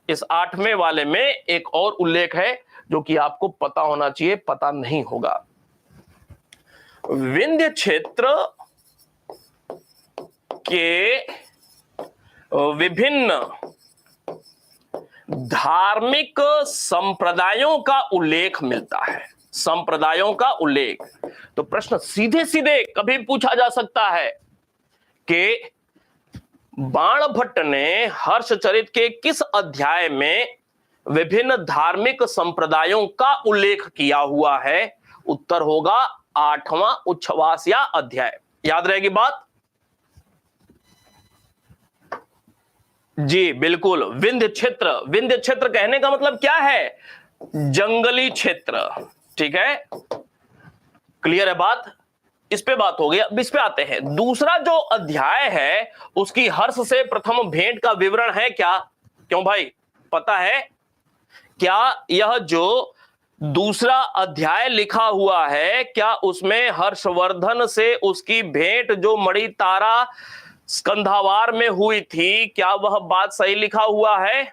इस 8वें वाले में एक और उल्लेख है जो कि आपको पता होना चाहिए, पता नहीं होगा। विंध्य क्षेत्र के विभिन्न धार्मिक संप्रदायों का उल्लेख मिलता है, संप्रदायों का उल्लेख। तो प्रश्न सीधे सीधे कभी पूछा जा सकता है कि बाण भट्ट ने हर्षचरित के किस अध्याय में विभिन्न धार्मिक संप्रदायों का उल्लेख किया हुआ है? उत्तर होगा 8वां उच्छ्वास या अध्याय। याद रहेगी बात? जी बिल्कुल, विंध्य क्षेत्र। विंध्य क्षेत्र कहने का मतलब क्या है? जंगली क्षेत्र। ठीक है, क्लियर है बात? इस पे बात हो गई। अब इस पे आते हैं। दूसरा जो अध्याय है उसकी हर्ष से प्रथम भेंट का विवरण है क्या? क्यों भाई, पता है क्या? यह जो दूसरा अध्याय लिखा हुआ है, क्या उसमें हर्षवर्धन से उसकी भेंट जो मणि तारा स्कंधावार में हुई थी, क्या वह बात सही लिखा हुआ है?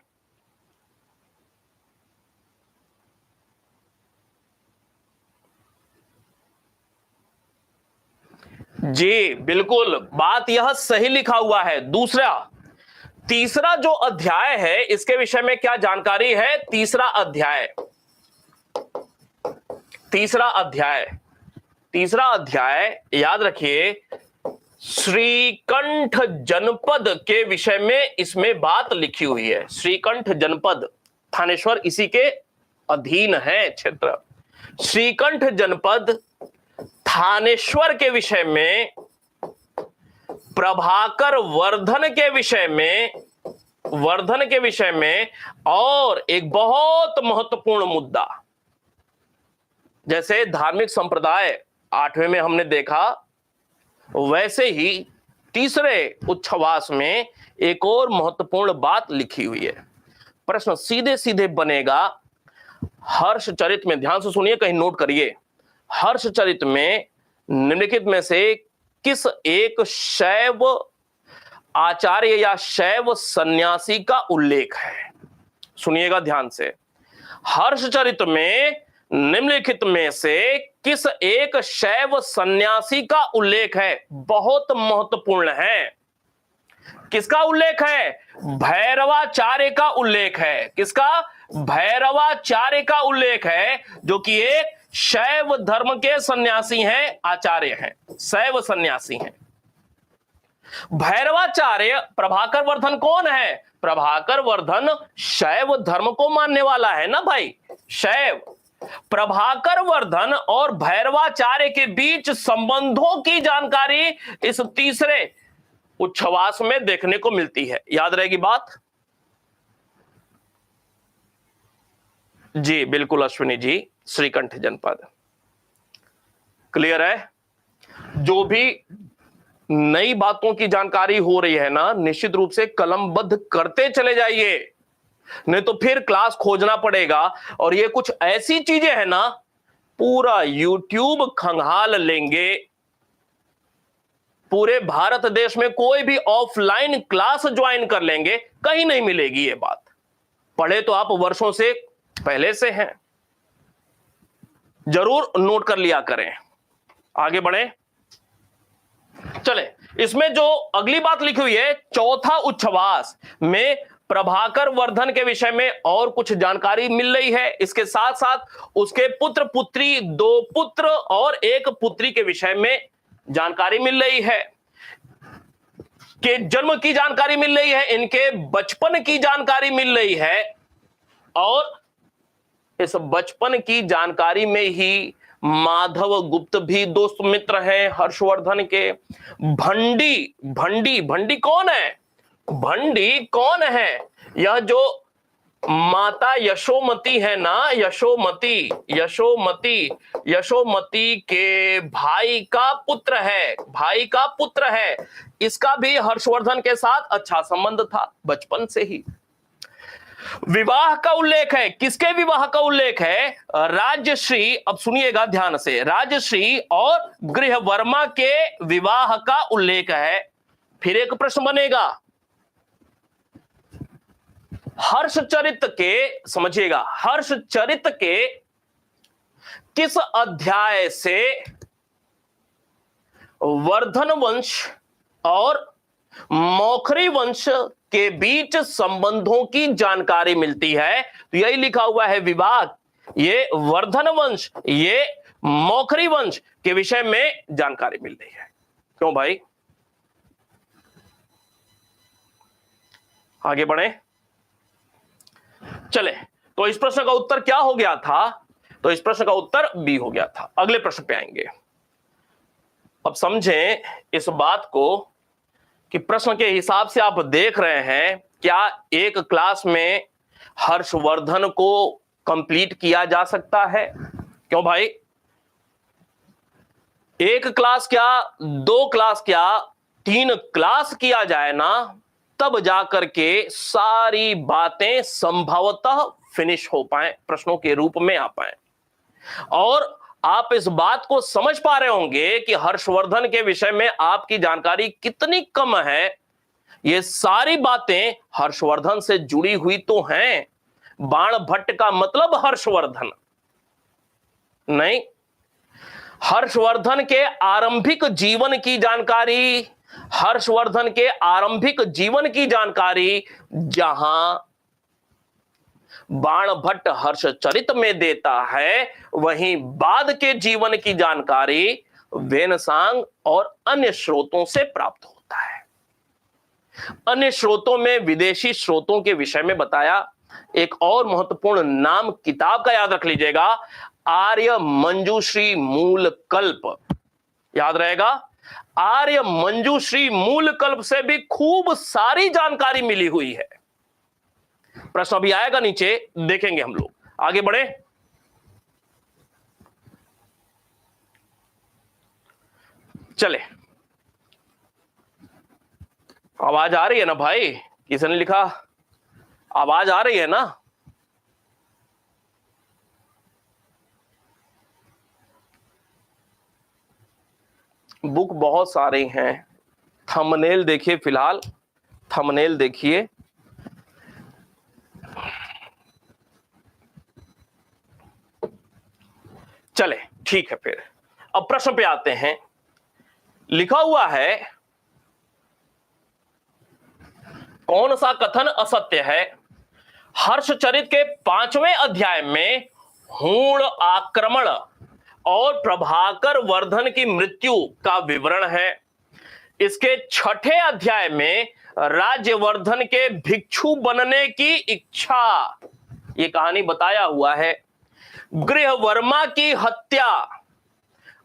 जी बिल्कुल, बात यह सही लिखा हुआ है। दूसरा, तीसरा जो अध्याय है इसके विषय में क्या जानकारी है? तीसरा अध्याय, तीसरा अध्याय, तीसरा अध्याय याद रखिए, श्रीकंठ जनपद के विषय में इसमें बात लिखी हुई है। श्रीकंठ जनपद, थानेश्वर इसी के अधीन है क्षेत्र। श्रीकंठ जनपद थानेश्वर के विषय में, प्रभाकर वर्धन के विषय में, वर्धन के विषय में, और एक बहुत महत्वपूर्ण मुद्दा, जैसे धार्मिक संप्रदाय 8वें में हमने देखा, वैसे ही तीसरे उच्छ्वास में एक और महत्वपूर्ण बात लिखी हुई है। प्रश्न सीधे सीधे बनेगा, हर्षचरित में, ध्यान से सुनिए, कहीं नोट करिए, हर्षचरित में निम्नलिखित में से किस एक शैव आचार्य या शैव सन्यासी का उल्लेख है? सुनिएगा ध्यान से। हर्षचरित में निम्नलिखित में से किस एक शैव सन्यासी का उल्लेख है? बहुत महत्वपूर्ण है। किसका उल्लेख है? भैरवाचार्य का उल्लेख है। किसका? भैरवाचार्य का उल्लेख है, जो कि एक शैव धर्म के सन्यासी हैं, आचार्य हैं, शैव सन्यासी हैं। भैरवाचार्य प्रभाकर वर्धन कौन है? प्रभाकर वर्धन शैव धर्म को मानने वाला है ना भाई, शैव। प्रभाकर वर्धन और भैरवाचार्य के बीच संबंधों की जानकारी इस तीसरे उच्छ्वास में देखने को मिलती है। याद रहेगी बात? जी बिल्कुल अश्विनी जी, श्रीकंठ जनपद। क्लियर है? जो भी नई बातों की जानकारी हो रही है ना, निश्चित रूप से कलमबद्ध करते चले जाइए, नहीं तो फिर क्लास खोजना पड़ेगा। और ये कुछ ऐसी चीजें हैं ना, पूरा यूट्यूब खंगाल लेंगे। पूरे भारत देश में कोई भी ऑफलाइन क्लास ज्वाइन कर लेंगे, कहीं नहीं मिलेगी ये बात। पढ़े तो आप वर्षों से पहले से हैं, जरूर नोट कर लिया करें। आगे बढ़े, चले। इसमें जो अगली बात लिखी हुई है, चौथा उच्छ्वास में प्रभाकर वर्धन के विषय में और कुछ जानकारी मिल रही है। इसके साथ साथ उसके पुत्र पुत्री, 2 पुत्र और 1 पुत्री के विषय में जानकारी मिल रही है। के जन्म की जानकारी मिल रही है, इनके बचपन की जानकारी मिल रही है। और इस बचपन की जानकारी में ही माधव गुप्त भी दोस्त मित्र हैं हर्षवर्धन के। भंडी कौन है? भंडी कौन है? यह जो माता यशोमती है ना, यशोमती के भाई का पुत्र है। इसका भी हर्षवर्धन के साथ अच्छा संबंध था बचपन से ही। विवाह का उल्लेख है, किसके विवाह का उल्लेख है? राजश्री, अब सुनिएगा ध्यान से, राजश्री और गृहवर्मा के विवाह का उल्लेख है। फिर एक प्रश्न बनेगा, हर्षचरित के, समझिएगा, हर्षचरित के किस अध्याय से वर्धन वंश और मौखरी वंश के बीच संबंधों की जानकारी मिलती है? तो यही लिखा हुआ है विभाग, ये वर्धन वंश, ये मौखरी वंश के विषय में जानकारी मिल रही है। क्यों भाई? आगे बढ़े, चले। तो इस प्रश्न का उत्तर क्या हो गया था? तो इस प्रश्न का उत्तर बी हो गया था। अगले प्रश्न पे आएंगे। अब समझें इस बात को कि प्रश्न के हिसाब से आप देख रहे हैं, क्या एक क्लास में हर्षवर्धन को कंप्लीट किया जा सकता है? क्यों भाई? एक क्लास क्या, 2 क्लास क्या, 3 क्लास किया जाए ना, तब जाकर के सारी बातें संभवतः फिनिश हो पाए, प्रश्नों के रूप में आ पाए। और आप इस बात को समझ पा रहे होंगे कि हर्षवर्धन के विषय में आपकी जानकारी कितनी कम है। ये सारी बातें हर्षवर्धन से जुड़ी हुई तो हैं। बाण भट्ट का मतलब हर्षवर्धन नहीं, हर्षवर्धन के आरंभिक जीवन की जानकारी, हर्षवर्धन के आरंभिक जीवन की जानकारी जहां बाण भट्ट हर्षचरित में देता है, वहीं बाद के जीवन की जानकारी वेनसांग और अन्य स्रोतों से प्राप्त होता है। अन्य स्रोतों में विदेशी स्रोतों के विषय में बताया। एक और महत्वपूर्ण नाम किताब का याद रख लीजिएगा, आर्य मंजूश्री मूल कल्प। याद रहेगा, आर्य मंजूश्री मूल कल्प से भी खूब सारी जानकारी मिली हुई है। प्रश्न अभी आएगा नीचे, देखेंगे हम लोग। आगे बढ़े, चले। आवाज आ रही है ना भाई? किसने लिखा आवाज आ रही है ना? बुक बहुत सारे हैं, थंबनेल देखिए, फिलहाल थंबनेल देखिए। चले ठीक है, फिर अब प्रश्न पे आते हैं। लिखा हुआ है, कौन सा कथन असत्य है? हर्षचरित के 5वें अध्याय में हूण आक्रमण और प्रभाकर वर्धन की मृत्यु का विवरण है। इसके छठे अध्याय में राज्यवर्धन के भिक्षु बनने की इच्छा, ये कहानी बताया हुआ है। गृहवर्मा की हत्या,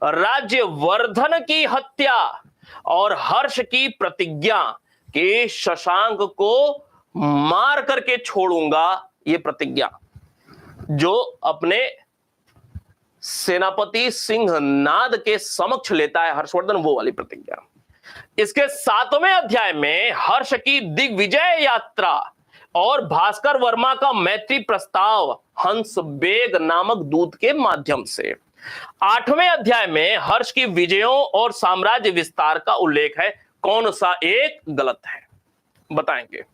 राज्यवर्धन की हत्या और हर्ष की प्रतिज्ञा कि शशांक को मार करके छोड़ूंगा, ये प्रतिज्ञा जो अपने सेनापति सिंहनाद के समक्ष लेता है हर्षवर्धन, वो वाली प्रतिज्ञा। इसके 7वें अध्याय में हर्ष की दिग्विजय यात्रा और भास्कर वर्मा का मैत्री प्रस्ताव हंस बेग नामक दूत के माध्यम से। 8वें अध्याय में हर्ष की विजयों और साम्राज्य विस्तार का उल्लेख है। कौन सा एक गलत है, बताएंगे।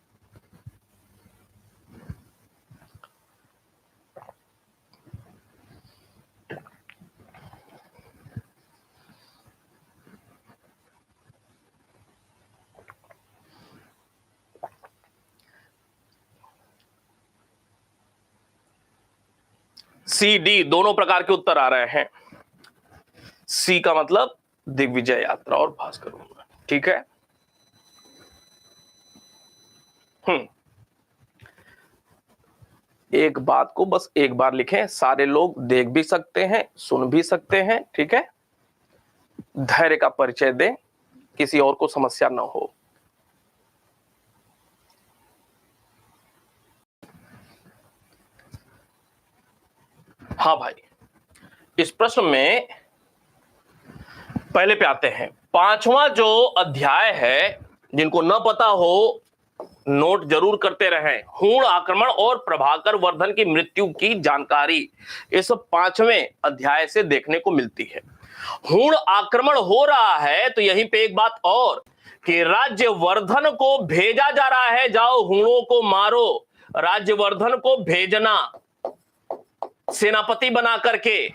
सी डी दोनों प्रकार के उत्तर आ रहे हैं। सी का मतलब दिग्विजय यात्रा और भास्कर वर्मा, ठीक है। एक बात को बस एक बार लिखें, सारे लोग देख भी सकते हैं, सुन भी सकते हैं, ठीक है। धैर्य का परिचय दें, किसी और को समस्या ना हो। हाँ भाई, इस प्रश्न में पहले पे आते हैं। 5वां जो अध्याय है, जिनको न पता हो नोट जरूर करते रहें। हूण आक्रमण और प्रभाकर वर्धन की मृत्यु की जानकारी इस 5वें अध्याय से देखने को मिलती है। हूण आक्रमण हो रहा है तो यहीं पे एक बात और कि राज्यवर्धन को भेजा जा रहा है, जाओ हूणों को मारो। राज्यवर्धन को भेजना सेनापति बना करके,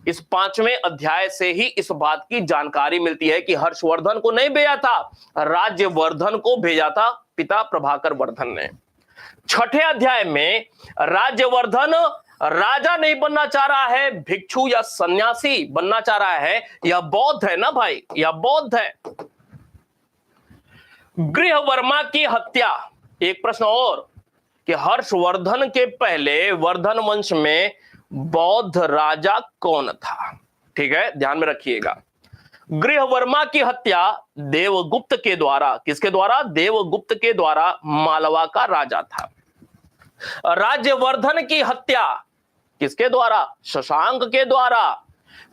इस 5वें अध्याय से ही इस बात की जानकारी मिलती है कि हर्षवर्धन को नहीं भेजा था, राज्यवर्धन को भेजा था पिता प्रभाकर वर्धन ने। 6ठे अध्याय में राज्यवर्धन राजा नहीं बनना चाह रहा है, भिक्षु या सन्यासी बनना चाह रहा है। यह बौद्ध है ना भाई, यह बौद्ध है। गृहवर्मा की हत्या, एक प्रश्न और कि हर्षवर्धन के पहले वर्धन वंश में बौद्ध राजा कौन था, ठीक है, ध्यान में रखिएगा। गृहवर्मा की हत्या देवगुप्त के द्वारा, किसके द्वारा? देवगुप्त के द्वारा, मालवा का राजा था। राज्यवर्धन की हत्या किसके द्वारा? शशांक के द्वारा।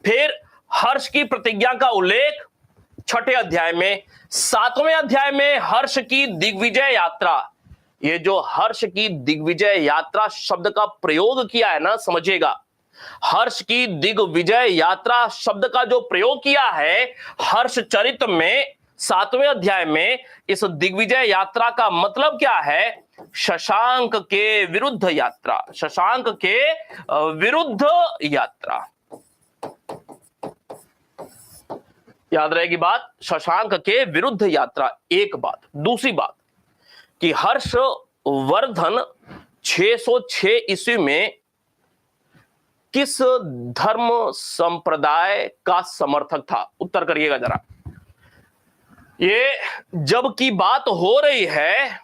फिर हर्ष की प्रतिज्ञा का उल्लेख 6ठे अध्याय में। 7वें अध्याय में हर्ष की दिग्विजय यात्रा। ये जो हर्ष की दिग्विजय यात्रा शब्द का प्रयोग किया है ना, समझिएगा। हर्ष की दिग्विजय यात्रा शब्द का जो प्रयोग किया है हर्ष चरित में 7वें अध्याय में, इस दिग्विजय यात्रा का मतलब क्या है? शशांक के विरुद्ध यात्रा, शशांक के विरुद्ध यात्रा। याद रहेगी बात, शशांक के विरुद्ध यात्रा। एक बात। दूसरी बात कि हर्षवर्धन 606 ईस्वी में किस धर्म संप्रदाय का समर्थक था? उत्तर करिएगा जरा। ये जब की बात हो रही है,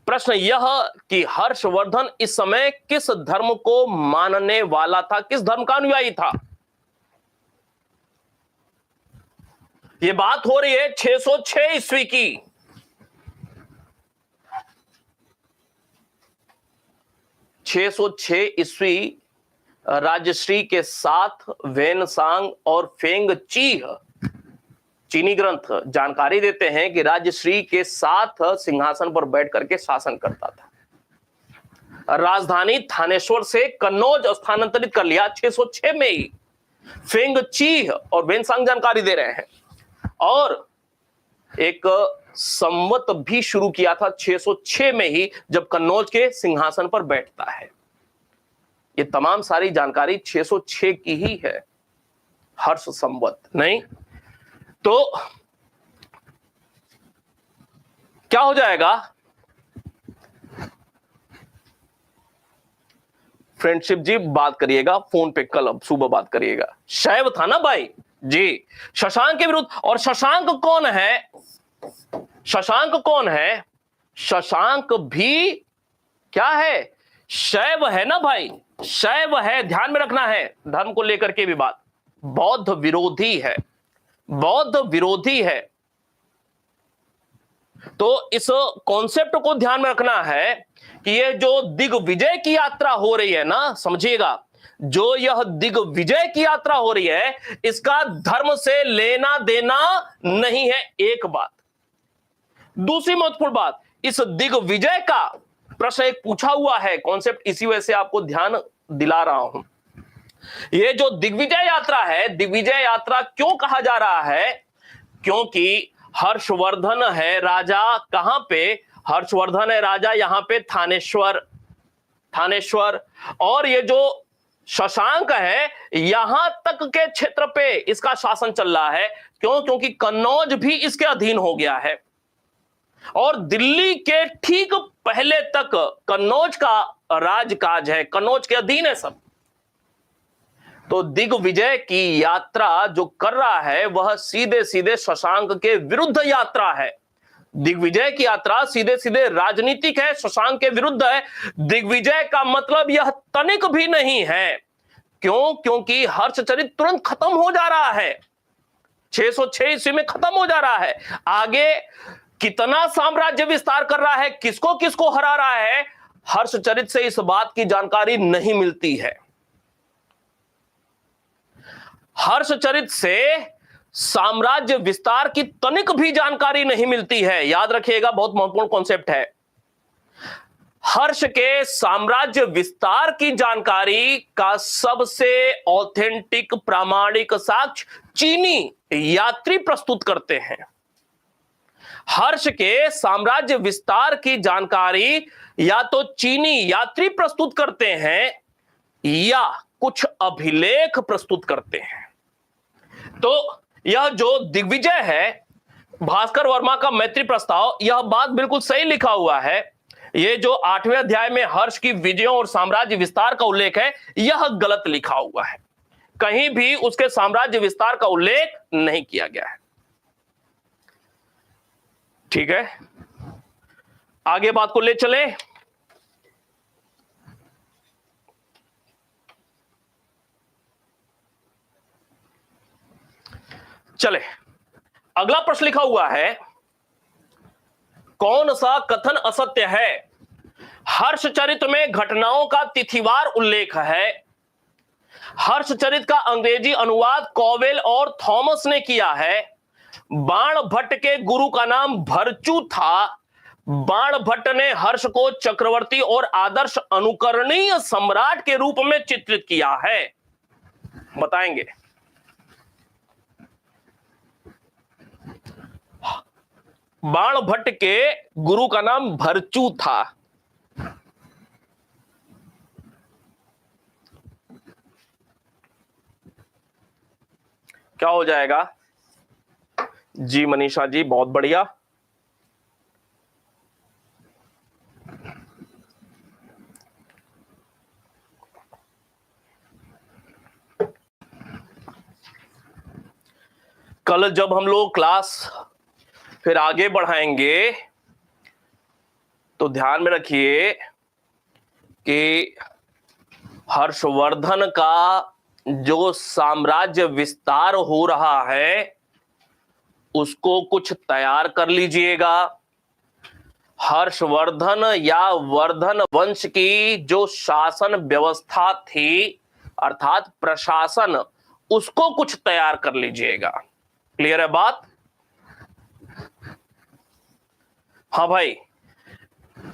प्रश्न यह कि हर्षवर्धन इस समय किस धर्म को मानने वाला था, किस धर्म का अनुयायी था? ये बात हो रही है 606 ईस्वी की। ईस्वी राजश्री के साथ वेनसांग और फेंग चीह चीनी ग्रंथ जानकारी देते हैं कि राजश्री के साथ सिंहासन पर बैठ करके शासन करता था। राजधानी थानेश्वर से कन्नौज स्थानांतरित कर लिया 606 में ही। फेंग चीह और वेनसांग जानकारी दे रहे हैं। और एक संवत भी शुरू किया था 606 में ही, जब कन्नौज के सिंहासन पर बैठता है। ये तमाम सारी जानकारी 606 की ही है, हर्ष संवत नहीं। तो क्या हो जाएगा? फ्रेंडशिप जी बात करिएगा फोन पे, कल अब सुबह बात करिएगा। शैव था ना भाई, जी, शशांक के विरुद्ध। और शशांक कौन है? शशांक कौन है? शशांक भी क्या है? शैव है ना भाई, शैव है, ध्यान में रखना है। धर्म को लेकर के भी बात, बौद्ध विरोधी है, बौद्ध विरोधी है। तो इस कॉन्सेप्ट को ध्यान में रखना है कि ये जो दिग्विजय की यात्रा हो रही है ना, समझिएगा, जो यह दिग्विजय की यात्रा हो रही है, इसका धर्म से लेना देना नहीं है। एक बात। दूसरी महत्वपूर्ण बात, इस दिग्विजय का प्रश्न एक पूछा हुआ है, कॉन्सेप्ट इसी वजह से आपको ध्यान दिला रहा हूं। ये जो दिग्विजय यात्रा है, दिग्विजय यात्रा क्यों कहा जा रहा है? क्योंकि हर्षवर्धन है राजा कहां पे? हर्षवर्धन है राजा यहां पे थानेश्वर, थानेश्वर। और ये जो शशांक है, यहां तक के क्षेत्र पे इसका शासन चल रहा है। क्यों? क्योंकि कन्नौज भी इसके अधीन हो गया है, और दिल्ली के ठीक पहले तक कन्नौज का राजकाज है, कन्नौज के अधीन है सब। तो दिग्विजय की यात्रा जो कर रहा है, वह सीधे सीधे शशांक के विरुद्ध यात्रा है। दिग्विजय की यात्रा सीधे सीधे राजनीतिक है, शशांक के विरुद्ध है। दिग्विजय का मतलब यह तनिक भी नहीं है। क्यों? क्योंकि हर्षचरित तुरंत खत्म हो जा रहा है, 606 ईस्वी में खत्म हो जा रहा है। आगे कितना साम्राज्य विस्तार कर रहा है, किसको किसको हरा रहा है, हर्षचरित से इस बात की जानकारी नहीं मिलती है। हर्षचरित से साम्राज्य विस्तार की तनिक भी जानकारी नहीं मिलती है। याद रखिएगा, बहुत महत्वपूर्ण कॉन्सेप्ट है। हर्ष के साम्राज्य विस्तार की जानकारी का सबसे ऑथेंटिक प्रामाणिक साक्ष्य चीनी यात्री प्रस्तुत करते हैं। हर्ष के साम्राज्य विस्तार की जानकारी या तो चीनी यात्री प्रस्तुत करते हैं या कुछ अभिलेख प्रस्तुत करते हैं। तो यह जो दिग्विजय है, भास्कर वर्मा का मैत्री प्रस्ताव, यह बात बिल्कुल सही लिखा हुआ है। ये जो 8वें अध्याय में हर्ष की विजयों और साम्राज्य विस्तार का उल्लेख है, यह गलत लिखा हुआ है। कहीं भी उसके साम्राज्य विस्तार का उल्लेख नहीं किया गया है। ठीक है, आगे बात को ले चले। चले, अगला प्रश्न लिखा हुआ है, कौन सा कथन असत्य है? हर्षचरित में घटनाओं का तिथिवार उल्लेख है। हर्षचरित का अंग्रेजी अनुवाद कॉवेल और थॉमस ने किया है। बाणभट्ट के गुरु का नाम भरचू था। बाणभट्ट ने हर्ष को चक्रवर्ती और आदर्श अनुकरणीय सम्राट के रूप में चित्रित किया है। बताएंगे। बाणभट्ट के गुरु का नाम भरचू था। क्या हो जाएगा? जी मनीषा जी, बहुत बढ़िया। कल जब हम लोग क्लास फिर आगे बढ़ाएंगे तो ध्यान में रखिए कि हर्षवर्धन का जो साम्राज्य विस्तार हो रहा है, उसको कुछ तैयार कर लीजिएगा। हर्षवर्धन या वर्धन वंश की जो शासन व्यवस्था थी, अर्थात प्रशासन, उसको कुछ तैयार कर लीजिएगा। क्लियर है बात? हाँ भाई,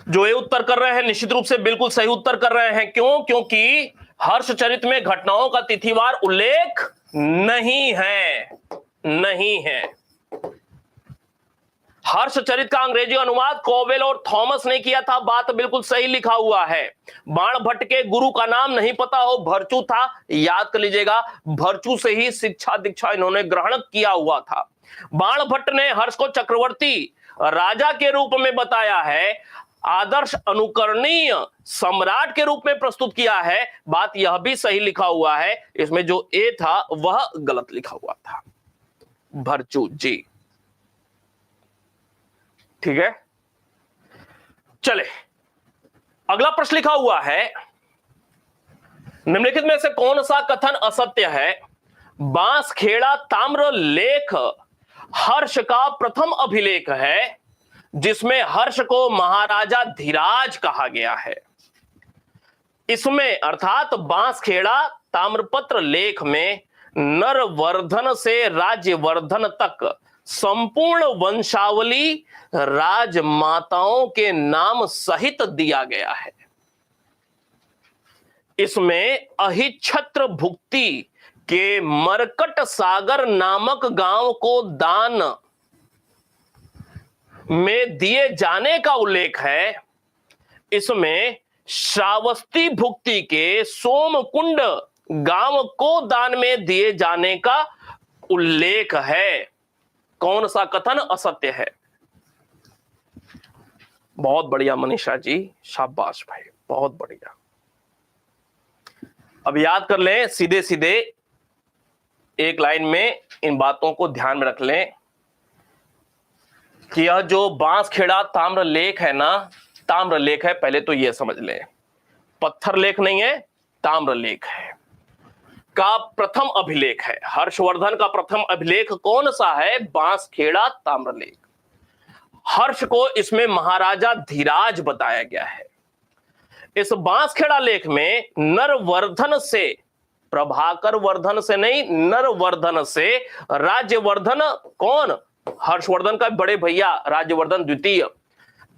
जो ये उत्तर कर रहे हैं निश्चित रूप से बिल्कुल सही उत्तर कर रहे हैं। क्यों? क्योंकि हर्षचरित में घटनाओं का तिथिवार उल्लेख नहीं है, नहीं है। हर्षचरित का अंग्रेजी अनुवाद कोवेल और थॉमस ने किया था, बात बिल्कुल सही लिखा हुआ है। बाणभट्ट के गुरु का नाम नहीं पता हो, भरचू था, याद कर लीजिएगा। भरचू से ही शिक्षा दीक्षा इन्होंने ग्रहण किया हुआ था। बाणभट्ट ने हर्ष को चक्रवर्ती राजा के रूप में बताया है। आदर्श अनुकरणीय सम्राट के रूप में प्रस्तुत किया है। बात यह भी सही लिखा हुआ है, इसमें जो ए था वह गलत लिखा हुआ था, भरचू जी। ठीक है, चले अगला प्रश्न लिखा हुआ है, निम्नलिखित में से कौन सा कथन असत्य है? बांसखेड़ा ताम्र लेख हर्ष का प्रथम अभिलेख है, जिसमें हर्ष को महाराजा धीराज कहा गया है। इसमें अर्थात बांसखेड़ा ताम्रपत्र लेख में नरवर्धन से राज्यवर्धन तक संपूर्ण वंशावली राजमाताओं के नाम सहित दिया गया है। इसमें अहिच्छत्र भुक्ति के मरकट सागर नामक गांव को दान में दिए जाने का उल्लेख है। इसमें श्रावस्ती भुक्ति के सोमकुंड गांव को दान में दिए जाने का उल्लेख है। कौन सा कथन असत्य है? बहुत बढ़िया मनीषा जी, शाबाश भाई, बहुत बढ़िया। अब याद कर लें, सीधे सीधे एक लाइन में इन बातों को ध्यान में रख लें कि यह जो बांसखेड़ा ताम्र लेख है ना, ताम्र लेख है, पहले तो यह समझ लें, पत्थर लेख नहीं है, ताम्र लेख है, का प्रथम अभिलेख है। हर्षवर्धन का प्रथम अभिलेख कौन सा है? बांसखेड़ा ताम्र लेख। हर्ष को इसमें महाराजा धीराज बताया गया है। इस बांसखेड़ा लेख में नरवर्धन से, प्रभाकर वर्धन से नहीं, नरवर्धन से राज्यवर्धन, कौन? हर्षवर्धन का बड़े भैया राज्यवर्धन द्वितीय,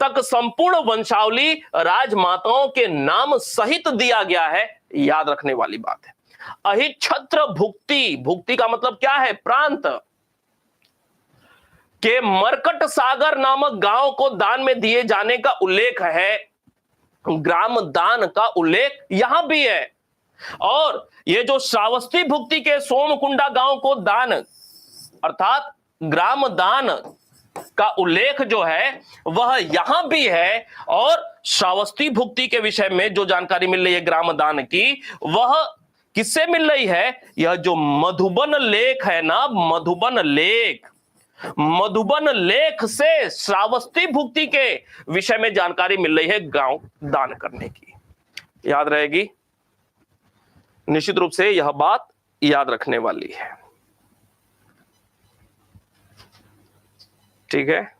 तक संपूर्ण वंशावली राजमाताओं के नाम सहित दिया गया है। याद रखने वाली बात है। अहिच्छत्र भुक्ति, भुक्ति का मतलब क्या है? प्रांत के मरकट सागर नामक गांव को दान में दिए जाने का उल्लेख है। ग्राम दान का उल्लेख यहां भी है। और ये जो श्रावस्ती भुक्ति के सोमकुंडा गांव को दान अर्थात ग्राम दान का उल्लेख जो है वह यहां भी है। और श्रावस्ती भुक्ति के विषय में जो जानकारी मिल रही है ग्राम दान की, वह किससे मिल रही है? यह जो मधुबन लेख है ना, मधुबन लेख, मधुबन लेख से श्रावस्ती भुक्ति के विषय में जानकारी मिल रही है गांव दान करने की। याद रहेगी, निश्चित रूप से यह बात याद रखने वाली है। ठीक है,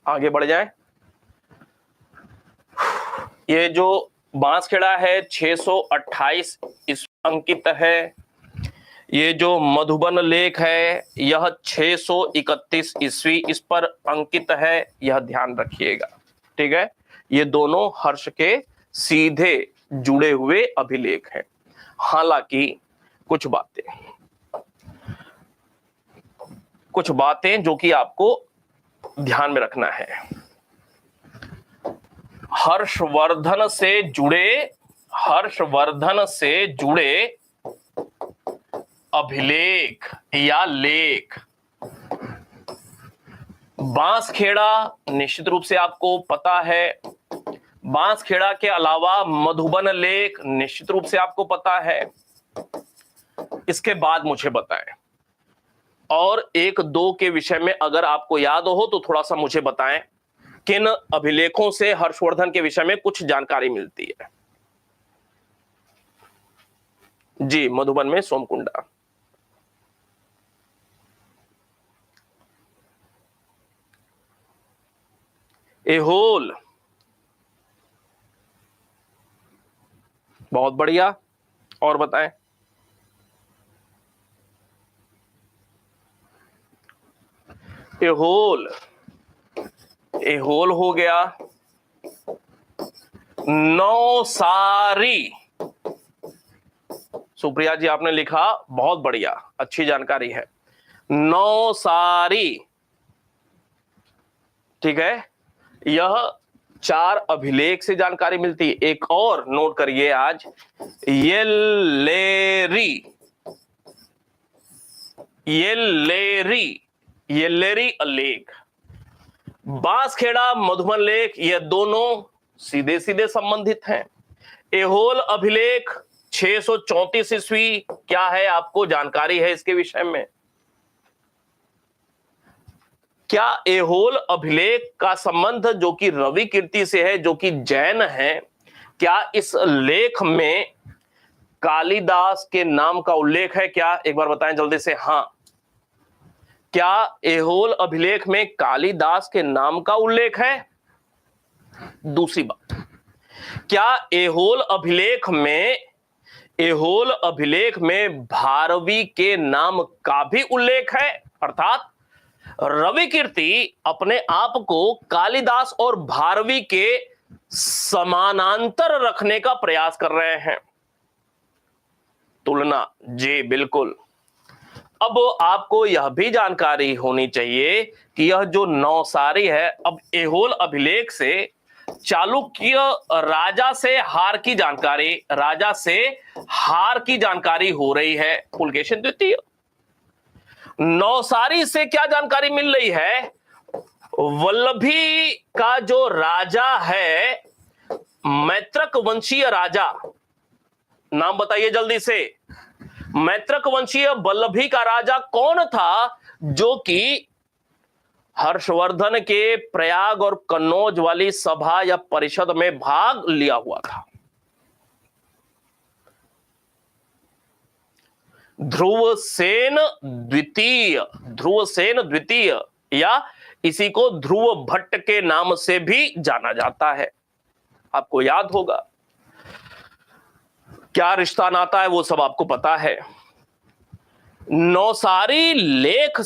आगे बढ़ जाए। ये जो बांसखेड़ा है 628 इस अंकित है। ये जो मधुबन लेख है यह 631 ईस्वी इस पर अंकित है, यह ध्यान रखिएगा। ठीक है, ये दोनों हर्ष के सीधे जुड़े हुए अभिलेख हैं। हालांकि कुछ बातें जो कि आपको ध्यान में रखना है। हर्षवर्धन से जुड़े अभिलेख या लेख, बांसखेड़ा निश्चित रूप से आपको पता है। बांसखेड़ा के अलावा मधुबन लेख निश्चित रूप से आपको पता है। इसके बाद मुझे बताएं, और एक दो के विषय में अगर आपको याद हो तो थोड़ा सा मुझे बताएं, किन अभिलेखों से हर्षवर्धन के विषय में कुछ जानकारी मिलती है। जी, मधुबन में सोमकुंडा। एहोल, बहुत बढ़िया। और बताएं। एहोल, एहोल हो गया। नौसारी, सुप्रिया जी आपने लिखा, बहुत बढ़िया, अच्छी जानकारी है। नौसारी, ठीक है, यह 4 अभिलेख से जानकारी मिलती है। एक और नोट करिए आज, येल्लेरी, येल्लेरी लेक, बांसखेड़ा मधुबन लेक, ये दोनों सीधे सीधे संबंधित हैं। एहोल अभिलेख 634 ईस्वी, क्या है, आपको जानकारी है इसके विषय में? क्या एहोल अभिलेख का संबंध जो कि रवि कीर्ति से है, जो कि जैन है, क्या इस लेख में कालिदास के नाम का उल्लेख है क्या? एक बार बताएं जल्दी से। हां, क्या एहोल अभिलेख में कालिदास के नाम का उल्लेख है? दूसरी बात, क्या एहोल अभिलेख में भारवी के नाम का भी उल्लेख है? अर्थात रवि कीर्ति अपने आप को कालिदास और भारवी के समानांतर रखने का प्रयास कर रहे हैं। तुलना, जी बिल्कुल। अब आपको यह भी जानकारी होनी चाहिए कि यह जो नौसारी है, अब एहोल अभिलेख से चालुक्य राजा से हार की जानकारी हो रही है। पुलकेशिन द्वितीय। नौसारी से क्या जानकारी मिल रही है? वल्लभी का जो राजा है, मैत्रक वंशीय राजा, नाम बताइए जल्दी से। मैत्रक वंशीय वल्लभी का राजा कौन था जो कि हर्षवर्धन के प्रयाग और कन्नौज वाली सभा या परिषद में भाग लिया हुआ था? ध्रुवसेन द्वितीय, या इसी को ध्रुव भट्ट के नाम से भी जाना जाता है। आपको याद होगा, क्या रिश्ता नाता है वो सब आपको पता है। नौसारी लेख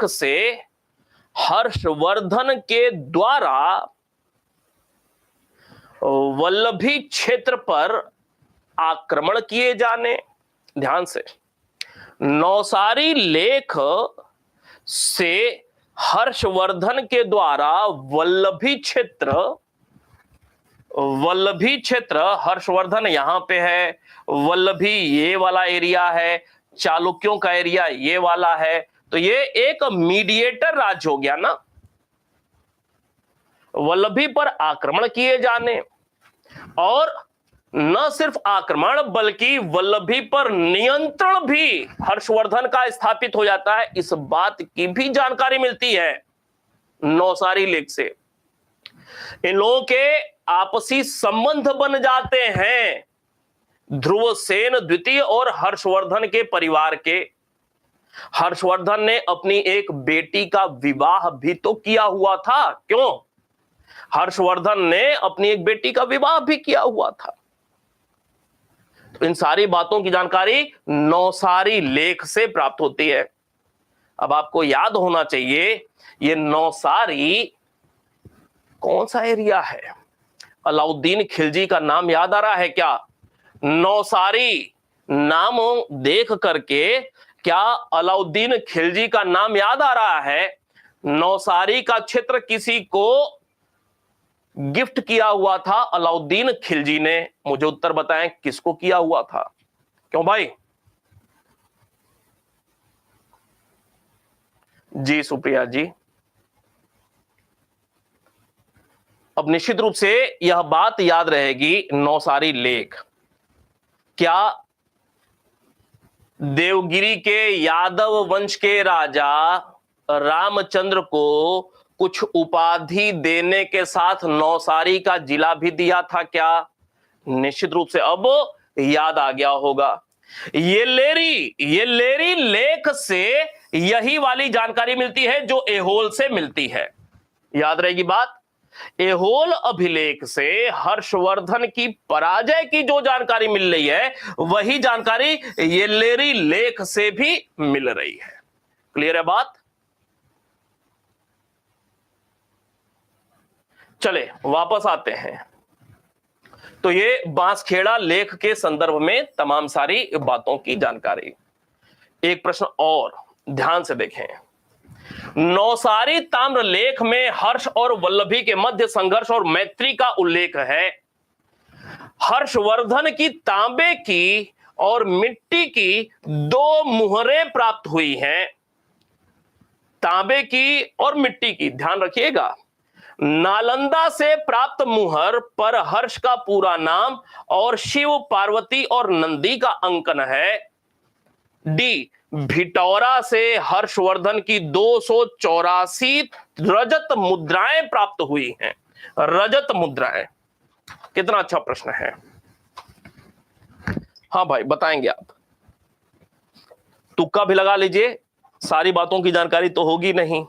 से हर्षवर्धन के द्वारा वल्लभी क्षेत्र पर आक्रमण किए जाने, ध्यान से, नौसारी लेख से हर्षवर्धन के द्वारा वल्लभी क्षेत्र, हर्षवर्धन यहां पे है, वल्लभी ये वाला एरिया है, चालुक्यों का एरिया ये वाला है, तो ये एक मीडिएटर राज्य हो गया ना। वल्लभी पर आक्रमण किए जाने, और न सिर्फ आक्रमण बल्कि वल्लभी पर नियंत्रण भी हर्षवर्धन का स्थापित हो जाता है। इस बात की भी जानकारी मिलती है नौसारी लेख से। इन लोगों के आपसी संबंध बन जाते हैं ध्रुवसेन द्वितीय और हर्षवर्धन के परिवार के। हर्षवर्धन ने अपनी एक बेटी का विवाह भी तो किया हुआ था। क्यों? हर्षवर्धन ने अपनी एक बेटी का विवाह भी किया हुआ था। तो इन सारी बातों की जानकारी नौसारी लेख से प्राप्त होती है। अब आपको याद होना चाहिए, ये नौसारी कौन सा एरिया है? अलाउद्दीन खिलजी का नाम याद आ रहा है क्या? नौसारी नाम देख करके क्या अलाउद्दीन खिलजी का नाम याद आ रहा है? नौसारी का क्षेत्र किसी को गिफ्ट किया हुआ था अलाउद्दीन खिलजी ने। मुझे उत्तर बताएं, किसको किया हुआ था? क्यों भाई? जी सुप्रिया जी। अब निश्चित रूप से यह बात याद रहेगी, नौसारी लेख क्या देवगिरी के यादव वंश के राजा रामचंद्र को कुछ उपाधि देने के साथ नौसारी का जिला भी दिया था क्या? निश्चित रूप से अब याद आ गया होगा। येल्लेरी लेख से यही वाली जानकारी मिलती है जो एहोल से मिलती है। याद रहेगी बात। एहोल अभिलेख से हर्षवर्धन की पराजय की जो जानकारी मिल रही है, वही जानकारी येल्लेरी लेख से भी मिल रही है। क्लियर है बात? चले वापस आते हैं। तो ये बांसखेड़ा लेख के संदर्भ में तमाम सारी बातों की जानकारी। एक प्रश्न और ध्यान से देखें। नौसारी ताम्र लेख में हर्ष और वल्लभी के मध्य संघर्ष और मैत्री का उल्लेख है। हर्षवर्धन की तांबे की और मिट्टी की 2 मुहरें प्राप्त हुई हैं, तांबे की और मिट्टी की। ध्यान रखिएगा, नालंदा से प्राप्त मुहर पर हर्ष का पूरा नाम और शिव, पार्वती और नंदी का अंकन है। डी, भिटौरा से हर्षवर्धन की 284 रजत मुद्राएं प्राप्त हुई हैं। रजत मुद्राएं, कितना अच्छा प्रश्न है। हाँ भाई, बताएंगे आप? तुक्का भी लगा लीजिए, सारी बातों की जानकारी तो होगी नहीं।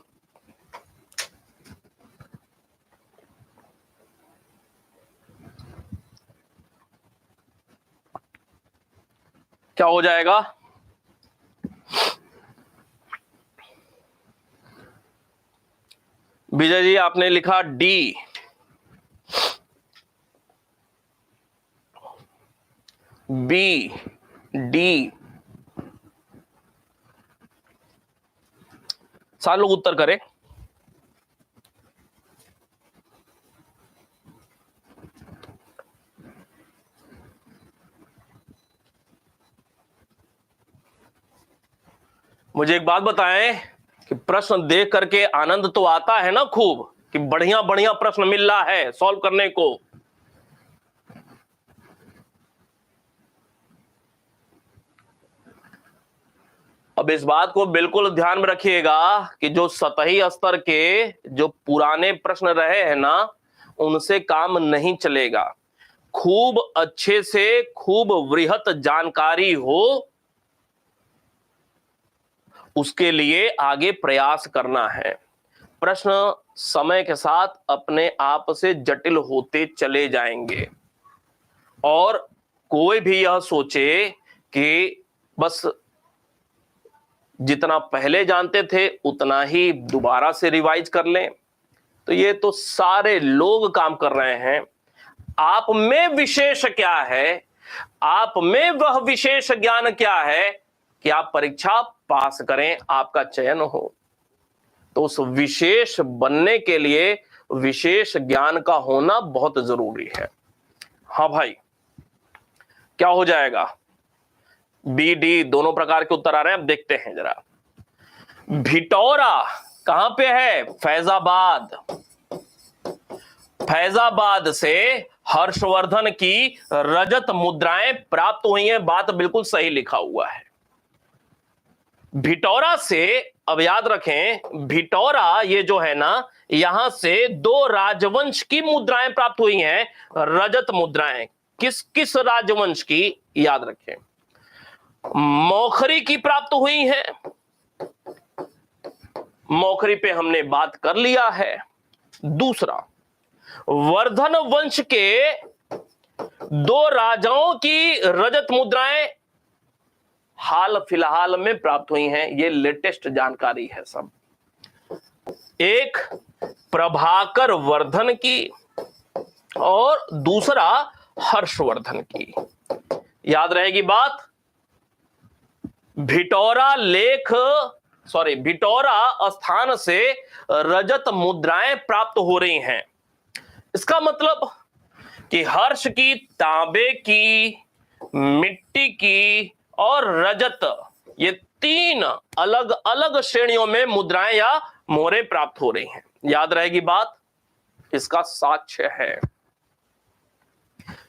क्या हो जाएगा? विजय जी आपने लिखा डी। बी, डी, सारे लोग उत्तर करें। मुझे एक बात बताएं कि प्रश्न देख करके आनंद तो आता है ना खूब, कि बढ़िया बढ़िया प्रश्न मिल रहा है सॉल्व करने को। अब इस बात को बिल्कुल ध्यान में रखिएगा कि जो सतही स्तर के जो पुराने प्रश्न रहे हैं ना, उनसे काम नहीं चलेगा। खूब अच्छे से, खूब वृहत जानकारी हो, उसके लिए आगे प्रयास करना है। प्रश्न समय के साथ अपने आप से जटिल होते चले जाएंगे, और कोई भी यह सोचे कि बस जितना पहले जानते थे उतना ही दोबारा से रिवाइज कर लें, तो ये तो सारे लोग काम कर रहे हैं। आप में विशेष क्या है, आप में वह विशेष ज्ञान क्या है कि आप परीक्षा पास करें, आपका चयन हो। तो उस विशेष बनने के लिए विशेष ज्ञान का होना बहुत जरूरी है। हाँ भाई, क्या हो जाएगा? बी, डी दोनों प्रकार के उत्तर आ रहे हैं। अब देखते हैं जरा। भिटौरा कहां पे है? फैजाबाद। फैजाबाद से हर्षवर्धन की रजत मुद्राएं प्राप्त हुई हैं। बात बिल्कुल सही लिखा हुआ है। भिटौरा से, अब याद रखें, भिटौरा ये जो है ना, यहां से 2 राजवंश की मुद्राएं प्राप्त हुई हैं, रजत मुद्राएं। किस किस राजवंश की? याद रखें, मौखरी की प्राप्त हुई हैं। मौखरी पे हमने बात कर लिया है। दूसरा, वर्धन वंश के 2 राजाओं की रजत मुद्राएं हाल फिलहाल में प्राप्त हुई हैं। ये लेटेस्ट जानकारी है सब। एक प्रभाकर वर्धन की और दूसरा हर्षवर्धन की। याद रहेगी बात। भिटौरा स्थान से रजत मुद्राएं प्राप्त हो रही हैं। इसका मतलब कि हर्ष की तांबे की, मिट्टी की और रजत, ये 3 अलग अलग श्रेणियों में मुद्राएं या मोहरें प्राप्त हो रही हैं। याद रहेगी बात। इसका साक्ष्य है।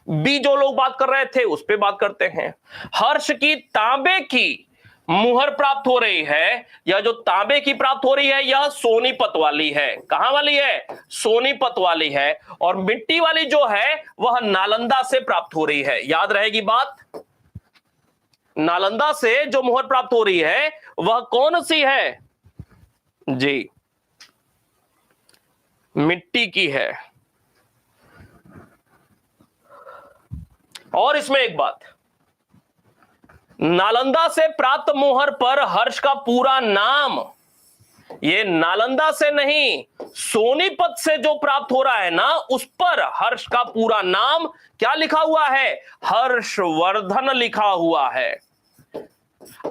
बी जो लोग बात कर रहे थे उस पे बात करते हैं। हर्ष की तांबे की मुहर प्राप्त हो रही है। यह जो तांबे की प्राप्त हो रही है यह सोनीपत वाली है। कहां वाली है? सोनीपत वाली है। और मिट्टी वाली जो है वह नालंदा से प्राप्त हो रही है। याद रहेगी बात। नालंदा से जो मुहर प्राप्त हो रही है वह कौन सी है जी? मिट्टी की है। और इसमें एक बात, नालंदा से प्राप्त मोहर पर हर्ष का पूरा नाम, ये नालंदा से नहीं, सोनीपत से जो प्राप्त हो रहा है ना, उस पर हर्ष का पूरा नाम क्या लिखा हुआ है? हर्षवर्धन लिखा हुआ है।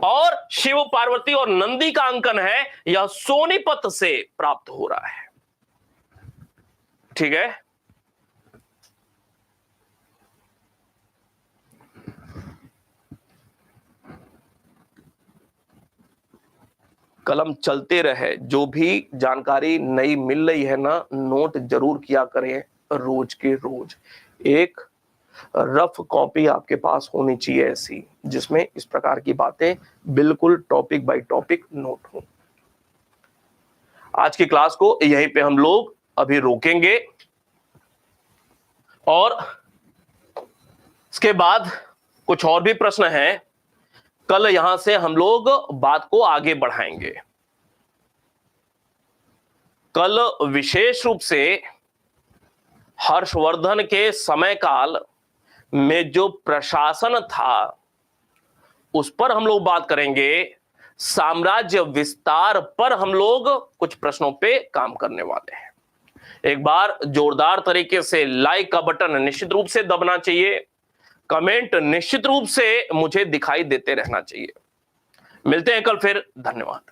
और शिव, पार्वती और नंदी का अंकन है, यह सोनीपत से प्राप्त हो रहा है। ठीक है। कलम चलते रहे। जो भी जानकारी नई मिल रही है ना, नोट जरूर किया करें रोज के रोज। एक रफ कॉपी आपके पास होनी चाहिए ऐसी, जिसमें इस प्रकार की बातें बिल्कुल टॉपिक बाय टॉपिक नोट हो। आज की क्लास को यहीं पे हम लोग अभी रोकेंगे और इसके बाद कुछ और भी प्रश्न हैं, कल यहां से हम लोग बात को आगे बढ़ाएंगे। कल विशेष रूप से हर्षवर्धन के समय काल में जो प्रशासन था उस पर हम लोग बात करेंगे। साम्राज्य विस्तार पर हम लोग कुछ प्रश्नों पे काम करने वाले हैं। एक बार जोरदार तरीके से लाइक का बटन निश्चित रूप से दबना चाहिए, कमेंट निश्चित रूप से मुझे दिखाई देते रहना चाहिए। मिलते हैं कल फिर, धन्यवाद।